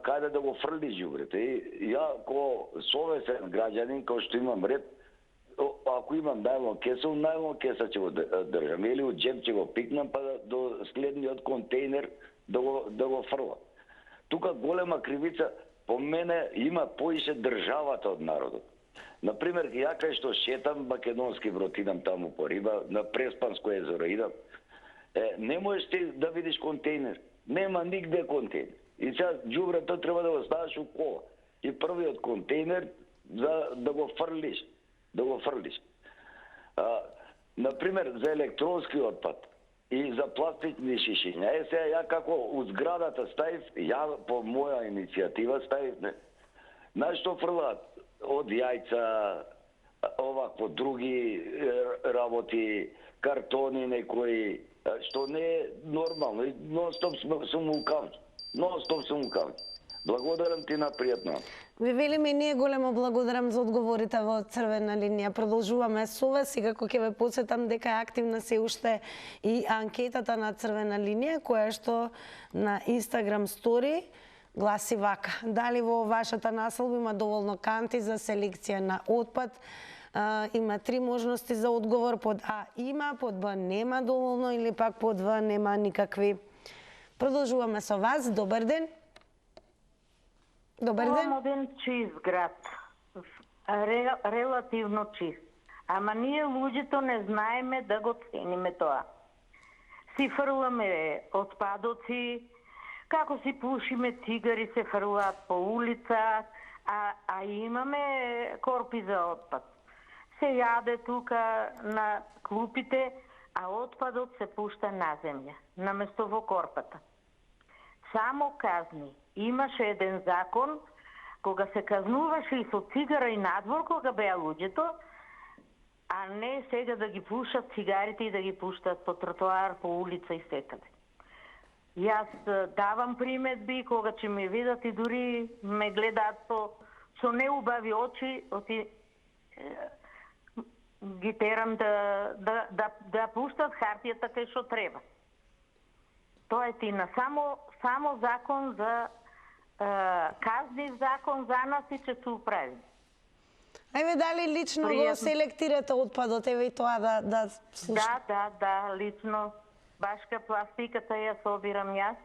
S18: каде да го фрли ѓубрето. И ја ко совесен граѓанин, кој што имам ред, ако имам најлон кеса ќе го држам, или од джеб ќе го пикнам, па до следниот контейнер да го фрлам. Тука голема кривица по мене има поише државата од народот. Например, ја кај што шетам македонски брод, идам таму по риба, на Преспанско езеро идам, не можеш ти да видиш контейнер. Нема нигде контейнер. И сега ѓубрето треба да го ставаш у кола. И првиот контейнер да го фрлиш. Например, за електронски отпад и за пластични шишиња. Сега ја како у зградата ставив, ја по моја иницијатива ставив, знаеш што фрлаат? Од јајца, овакво други работи, картони некои, што не е нормално. Нон-стоп сум укавни. Благодарам ти на пријатно.
S1: Ви велиме и ние големо благодарам за одговорите во црвена линија. Продолжуваме со вас и како ќе ве потсетам дека е активна се уште и анкетата на црвена линија, која што на Instagram стори гласи вака: дали во вашата населба има доволно канти за селекција на отпад? Има 3 можности за одговор. Под А има, под Б нема доволно или пак под В нема никакви. Продолжуваме со вас. Добар ден. Добар ден.
S19: Имам еден чист град. Релативно чист. Ама ние луѓето не знаеме да го цениме тоа. Си фрламе отпадоци, како си пушиме цигари се фрлаат по улица, а имаме корпи за отпад. Се јаде тука на клупите, а отпадот се пушта на земја, наместо во корпата. Само казни. Имаше еден закон, кога се казнуваше и со цигара и надвор, кога беа луѓето, а не сега да ги пушат цигарите и да ги пуштат по тротоар, по улица и секаде. Јас давам приметби, кога ќе ме видат и дури ме гледаат со неубави очи, ги терам да пуштат хартијата кај што треба. Тоа е тина. Само закон за казни, закон за нас и ќе се управи.
S1: Ајде дали лично го селектирате отпадот, еве и тоа да слушам.
S19: Да, лично. Башка пластиката ја собирам јас.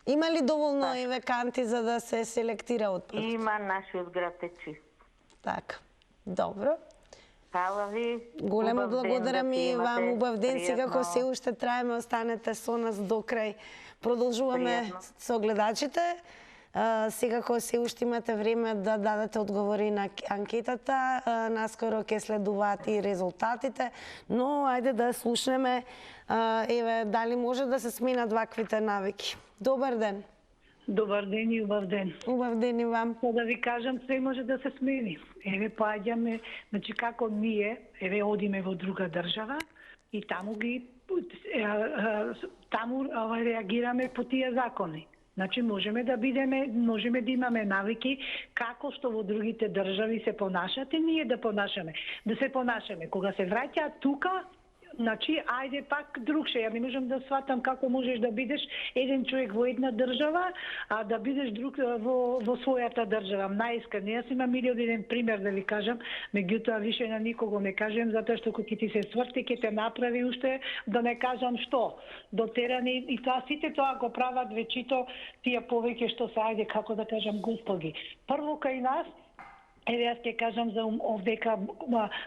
S1: Има ли доволно еве канти за да се селектира отпадот?
S19: Има, нашиот град е чист.
S1: Така, добро.
S19: Фала ви.
S1: Големо благодарам и вам. Убав ден. Сега ако се уште траеме, останете со нас до крај. Продолжуваме со гледачите. Сега ако се уште имате време да дадете одговори на анкетата, наскоро ќе следуваат и резултатите, но ајде да слушнеме еве дали може да се сменат ваквите навики. Добар ден.
S20: Добар ден и убав ден.
S1: Убав ден и вам.
S20: Да ви кажам, се може да се смени. Еве поаѓаме, значи како ние, еве одиме во друга држава и таму реагираме по тие закони. Значи можеме да имаме навики како што во другите држави се понашат и ние да се понашаме. Кога се враќаат тука, значи, ајде пак другше. Ја не можам да сватам како можеш да бидеш еден човек во една држава, а да бидеш друг во својата држава. Наискрено, јас имам еден пример да ви кажам, меѓутоа више на никого не кажем, затоа што кога ти се сврти, ќе те направи уште, да не кажам што, дотерани, и тоа сите тоа го прават вечито тие повеќе што се, ајде како да кажам, господи. Прво кај нас, еве јас ќе кажам за овдека,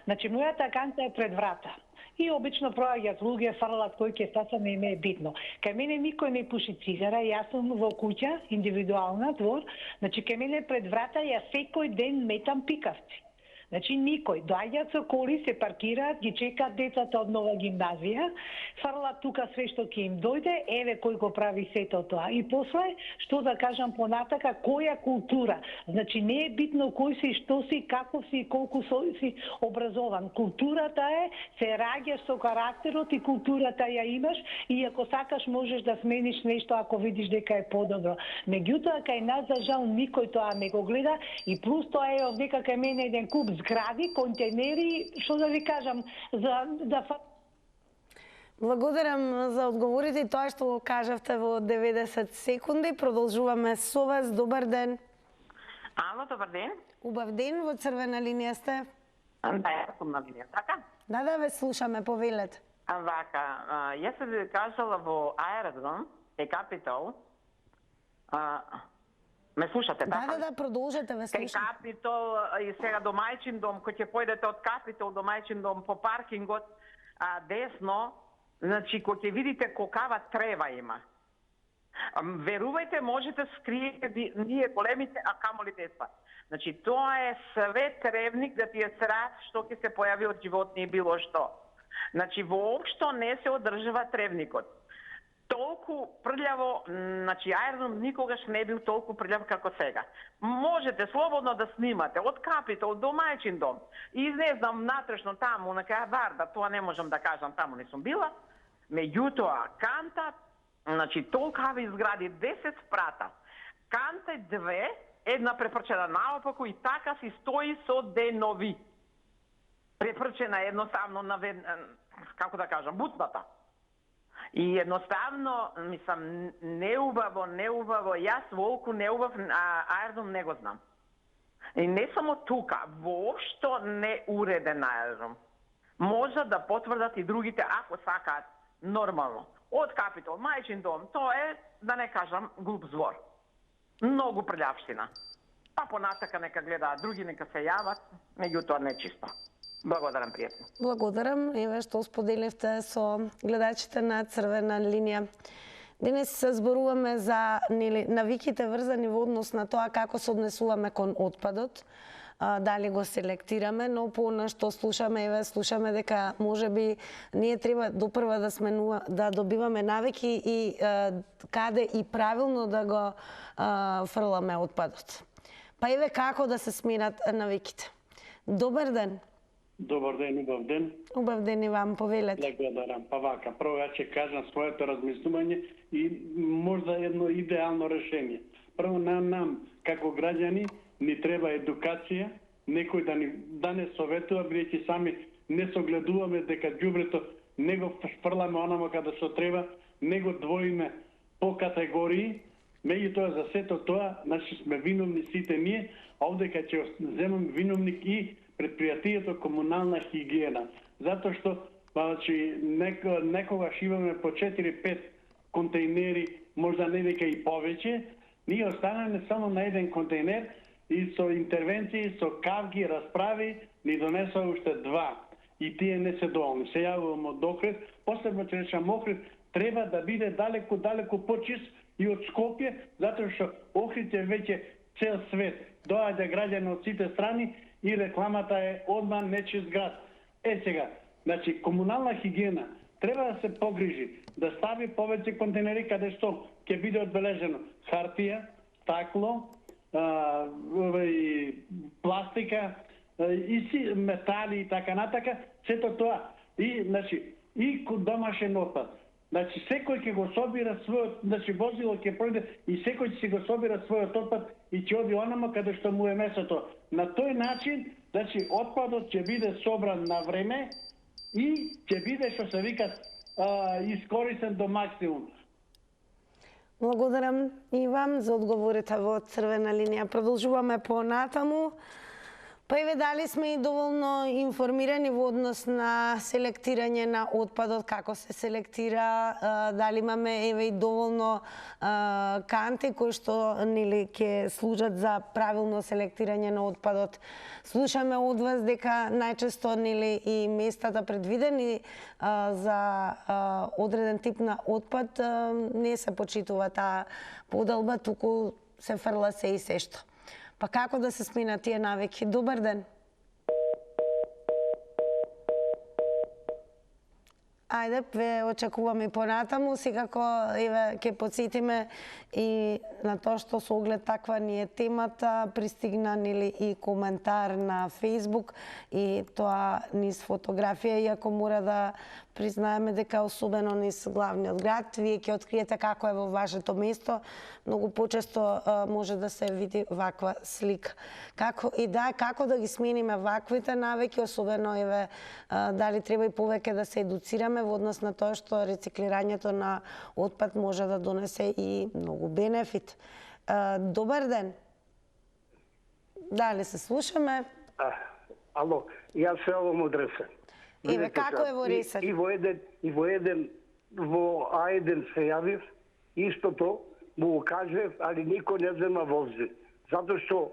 S20: значи мојата канта е пред врата. И обично проаѓаат луѓе, фрлат кој ќе стаса, не ме е битно. Кај мене никој не пуши цигара, јас сум во куќа, индивидуална, двор, значи кај мене пред врата ја секој ден метам пикавци. Значи никој, доаѓаат со коли, се паркираат, ги чекаат децата од нова гимназија, фрлат тука све што ќе им дојде, еве кој го прави сето тоа. И после, што да кажам понатака, која култура. Значи не е битно кој си, што си, како си, колку си образован. Културата е, се раѓаш со карактерот и културата ја имаш и ако сакаш можеш да смениш нешто ако видиш дека е подобро. Меѓутоа кај нас за жал никој тоа не го гледа и плюс тоа е овдека кај мене еден куп згради, контейнери, што да ви кажам, за да...
S1: Благодарам за одговорите и тоа што го кажавте во 90 секунди. Продолжуваме со вас. Добар ден.
S21: Ало, добар ден.
S1: Убав ден, во црвена линија сте.
S21: Да, јас сум на линија, така?
S1: Да, ве слушаме, повелете.
S21: Вака, јас се ви кажала во аеродром, Капитол, ме слушате, така?
S1: Да, продолжете, ве слушам.
S21: Кај Капитол и сега до Мајчин дом, кој ќе појдете од Капитол до Мајчин дом по паркингот, десно, значи кој ќе видите колкава трева има. Верувајте, можете скриете ние големите, а камоли деца. Значи, тоа е све тревник да ти е срав што ќе се појави од животни и било што. Значи, воопшто не се одржава тревникот. Толку прљаво, значи, аеродром никогаш не бил толку прљав како сега. Можете слободно да снимате од Капитол до Мајчин дом. И не знам, натрешно таму, на кај Варда, тоа не можам да кажам, таму не сум била. Меѓутоа, Канта, значи, толкави згради, 10 спрата. Канта 2, една препрчена наопаку и така си стои со денови. Препрчена едноставно како да кажам, буцната. И едноставно, мислам, неубаво, јас волку неубав аеродром не го знам. И не само тука, воопшто не уреден аеродром. Може да потврдат и другите, ако сакаат нормално. Од Капитол, Мајчин дом, тоа е, да не кажам, глуп збор. Многу прљавштина. Па понатака нека гледаат други, нека се јават, меѓутоа не чисто. Благодарам, пријатно.
S1: Благодарам, еве што споделивте со гледачите на Црвена линија. Денес се зборуваме за навиките врзани во однос на тоа како се однесуваме кон отпадот, дали го селектираме, но по она што слушаме дека можеби ние треба допрва да добиваме навики и каде и правилно да го фрламе отпадот. Па еве како да се сменат навиките. Добар ден.
S2: Добар ден, убав ден.
S1: Убав ден и вам, повелете.
S2: Благодарам. Па вака, прво ја ќе кажам своето размислување и можда едно идеално решение. Прво нам како граѓани ни треба едукација, некој да не советува, бидејќи сами не согледуваме дека ѓубрето не го фрламе онамо каде што треба, не го двоиме по категории, меѓутоа за сето тоа, значи сме виновни сите ние, а овде кај ќе земам виновник и предпријатието комунална хигиена. Затоа што значи, некогаш имаме по 4-5 контейнери, можда не дека и повеќе, ние останаме само на еден контейнер и со интервенции, со кавги, расправи, ни донесува уште 2. И тие не се доволни. Се јавувам од Охрид, посебно че речам Охрид, треба да биде далеку почист и од Скопје, затоа што Охрид е веќе цел свет. Доаѓа граѓани од сите страни и рекламата е одма нечист град. Сега, значи комунална хигиена треба да се погрижи, да стави повеќе контейнери каде што ќе биде одбележено хартија, стакло, пластика и метали и така натака, сето тоа. И значи и домашен отпад. Значи секој ќе го собира својот, значи возило ќе пројде и секој ќе си го собира својот отпад и ќе оди онамо каде што му е месото. На тој начин, значи отпадот ќе биде собран на време и ќе биде што се вика искористен до максимум.
S1: Благодарам и вам за одговорите во Црвена линија. Продолжуваме понатаму. Па еве дали сме и доволно информирани во однос на селектирање на отпадот, како се селектира, дали имаме еве и доволно канти кои што нели ќе служат за правилно селектирање на отпадот. Слушаме од вас дека најчесто нели и местата предвидени за одреден тип на отпад не се почитува таа поделба, туку се фрла се и се што. Па како да се сменат тие навики? Добар ден. Ајде, ве очекуваме и понатаму. Секако, еве, ќе подсетиме и на тоа што со оглед таква ни е темата, пристигна нели и коментар на Facebook и тоа низ фотографија, иако мора да признаеме дека особено низ главниот град, вие ќе откриете како е во вашето место, многу почесто може да се види ваква слика. Како да ги смениме ваквите навики, особено еве дали треба и повеќе да се едуцираме во однос на тоа што рециклирањето на отпад може да донесе и многу бенефит. Добар ден. Дали се слушаме?
S22: Ало, јас се овом од Ресен.
S1: Еве, како е во Ресен?
S22: И во А1 се јавив, истото му го кажев, али никој не зема возди. Затоа што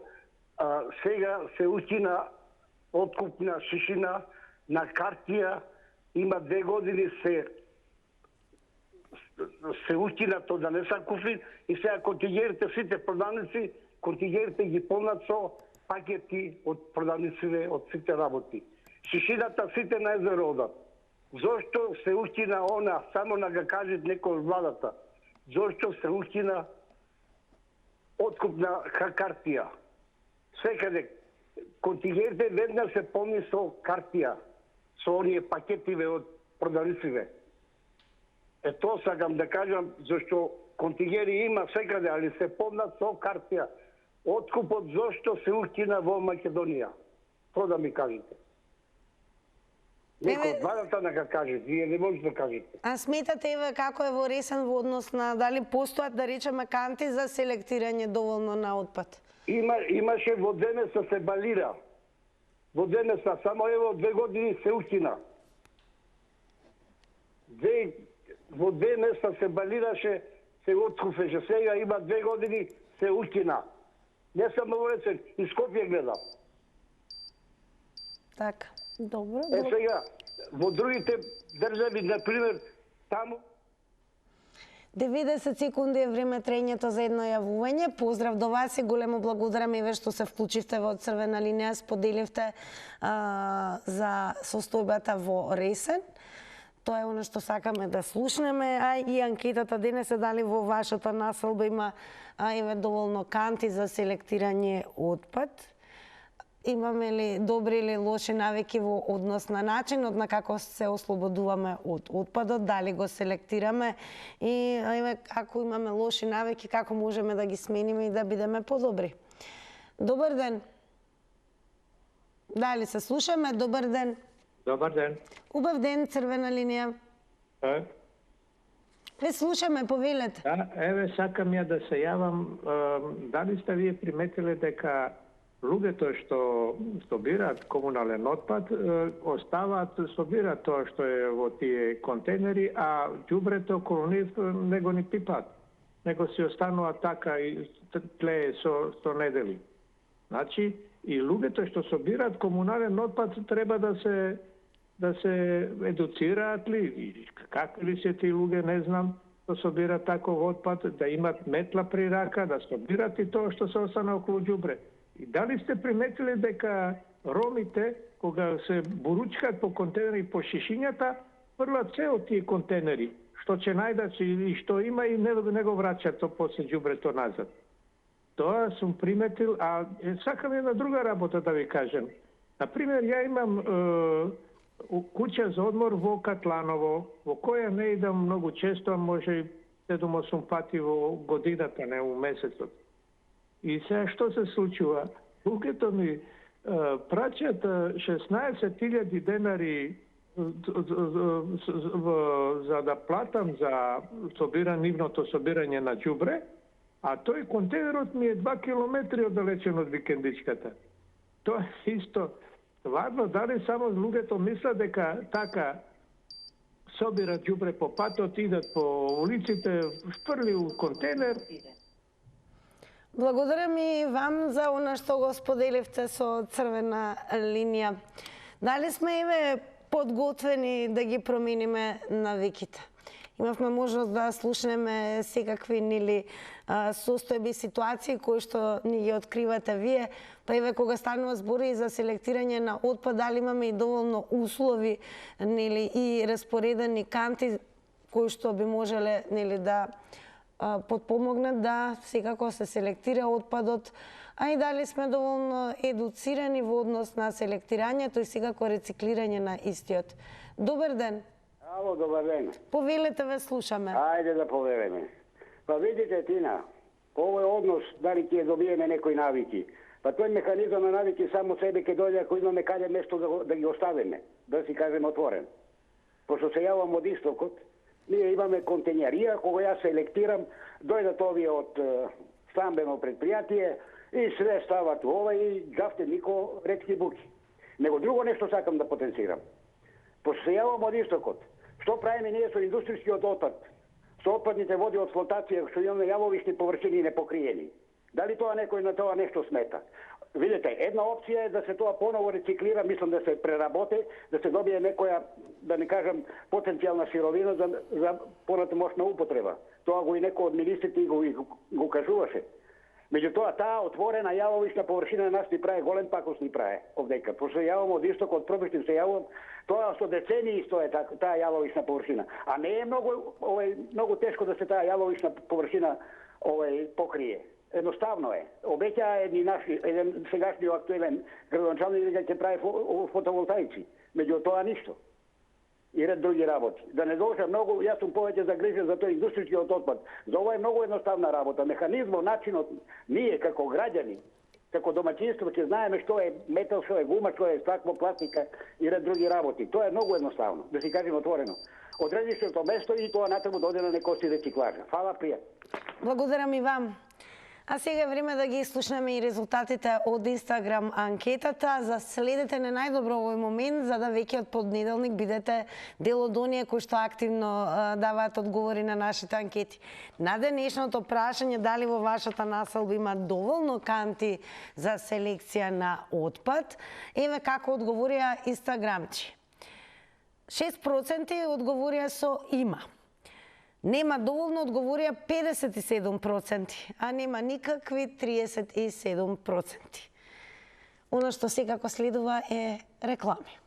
S22: сега се устина откупна шишина на картија, има 2 години се устина тоа да не са куфи и сега контигерите, сите продавници, контигерите ги полнат со пакети од продавниците, од сите работи. Шишината сите на езеро одат. Зошто се укина она, само на га кажат некој од владата, зошто се укина откупна картија? Секаде, контингентите веднаш се полни со картија, со оние пакетиве од продавниците. Тоа сакам да кажам, зашто контингери има секаде, али се помнат со картија. Откупот зошто се укина во Македонија? Тоа да ми кажете. Некој од владата да га каже, вие не можете да кажете.
S1: А сметате еве како е во Ресен во однос на дали постојат да речеме канти за селектирање доволно на отпад?
S22: Имаше во Денеса се балира. Во Денеса само ево 2 години се укина. Во Денеса се балираше, се откуфеше. Сега има 2 години се укина. Не само во Ресен, и Скопје гледам.
S1: Така, добро.
S22: Сега, во другите држави, например, таму
S1: 90 секунди е време трењето за едно јавување. Поздрав до вас и големо благодарам еве што се вклучивте во Црвена линија, споделивте за состојбата во Ресен. Тоа е оно што сакаме да слушнеме, а и анкетата денес е дали во вашата населба има еве доволно канти за селектирање отпад. Имаме ли добри или лоши навики во однос на начинот на како се ослободуваме од отпадот, дали го селектираме и ако имаме лоши навики, како можеме да ги смениме и да бидеме подобри. Добар ден. Дали се слушаме? Добар ден.
S3: Добар ден.
S1: Убав ден, Црвена линија. Ве слушаме, повелете.
S3: Да, еве сакам ја да се јавам. Дали сте вие приметиле дека луѓето што собираат комунален отпад оставаат собираат тоа што е во тие контейнери, а ѓубрето околу нив не го ни пипаат, него си останува така и тлее со недели. Значи и луѓето што собираат комунален отпад треба да се едуцираат ли, какви ли се тие луѓе, не знам, што собираат таков отпад, да имат метла при рака, да собираат и тоа што се остана околу ѓубре. И дали сте приметили дека ромите, кога се буручкаат по контейнери по шишињата, фрлат се од тие контейнери, што ќе најдат и што има и не го враќат после ѓубрето назад. Тоа сум приметил, а сакам една друга работа да ви кажем. Например, ја имам куќа за одмор во Катланово, во која не идам многу често, може и 7-8 пати во годината, не во месецот. И сега што се случува? Луѓето ми праќат 16.000 денари за да платам за нивното собирање на ѓубре, а тој контейнерот ми е 2 километри оддалечен од викендичката. Тоа е исто. Стварно, дали само луѓето мислат дека така собират ѓубре по патот, идат по улиците, шпрли у контейнер.
S1: Благодарам и вам за она што го споделивте со Црвена линија. Дали сме еве подготвени да ги промениме навиките? Имавме можност да слушнеме секакви состојби, ситуации кои што ни ги откривате вие. Па еве кога станува збори за селектирање на отпад, дали имаме и доволно услови и распоредени канти кои што би можеле да подпомогнат да секако се селектира отпадот, а и дали сме доволно едуцирани во однос на селектирањето и секако рециклирање на истиот. Добар ден.
S4: Ало, добар ден.
S1: Повелете, ве слушаме.
S4: Ајде да повелеме. Па видите, Тина, овој однос, дали ќе добиеме некои навики. Па тој механизам на навики само себе ќе дојде ако имаме каде место да ги оставиме, да си кажем отворен. Пошто се јавам од истокот, ние имаме контењерија, кога јас селектирам, дојдат овие од стамбено предпријатие и све стават ова и гафте нико ретки буки. Него друго нешто сакам да потенцирам. Пошто се јавам од истокот, што правиме ние со индустријскиот отпад, со отпадните води од флотација, што имаме јавовишни површини непокриени. Дали тоа некој на тоа нешто смета? Видите, една опција е да се тоа поново рециклира, мислам да се преработи, да се добие некоја, да не кажам, потенцијална сировина за понатамошна употреба. Тоа го и некој од министрите го кажуваше. Меѓутоа, таа отворена јавовишна површина на нас ни прави голем пакост ни прави овдека. Пошто јавам од исток, од пробиштим се јавам, тоа со децении стои таа јавовишна површина. А не е многу тешко да се таа јавовишна површина покрие. Едноставно е. Обеќаа еден сегашни актуелен градоначалник дека ќе прави фотоволтаици. Меѓутоа ништо. И ред други работи. Да не должа многу, јас сум повеќе загрижен за тој индустријскиот отпад. За ова е многу едноставна работа. Механизмот, начинот, ние како граѓани, како домаќинство ќе знаеме што е метал, што е гума, што е стакло, пластика и ред други работи. Тоа е многу едноставно, да си кажем отворено. Одредишното место и тоа натаму дојде на некој рециклажа. Фала, пријатно.
S1: Благодарам и вам. А сега е време да ги слушнеме и резултатите од Инстаграм анкетата. Заследете на најдобро овој момент, за да веќе од поднеделник бидете дел од оние кои што активно даваат одговори на нашите анкети. На денешното прашање дали во вашата населба има доволно канти за селекција на отпад, еве како одговорија инстаграмчи. 6% одговорија со има. Нема доволно одговорија 57%, а нема никакви 37%. Оно што секако следува е реклами.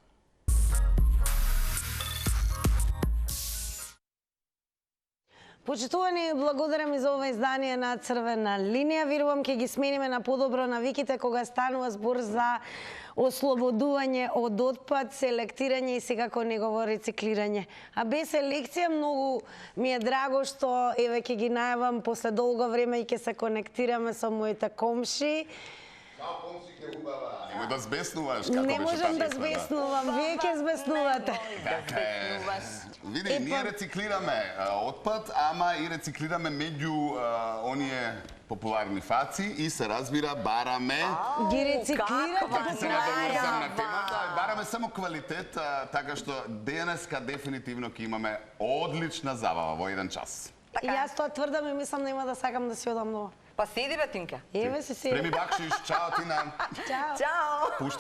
S1: Почитувани, благодарам и за ова издание на Црвена линија. Верувам ќе ги смениме на подобро навиките кога станува збор за ослободување од отпад, селектирање и секако негово рециклирање. А без селекција многу ми е драго што еве ќе ги најавам после долго време и ќе се конектираме со моите комши.
S5: Чао, комши, ке убава. Немој да збеснуваш, како
S1: не можам да збеснувам, вие ќе збеснувате.
S5: Види, ние рециклираме отпад, ама и рециклираме меѓу оние популарни фаци и се разбира бараме...
S1: Ги рециклирате
S5: на темата, бараме само квалитет, така што денеска дефинитивно ќе имаме одлична забава во еден час.
S1: И јас тоа тврдам и мислам нема да сакам да си одам нова.
S6: Па седи бе, Тинка.
S1: Еве се седи.
S5: Спреми бакшиш, чао Тина.
S1: Чао.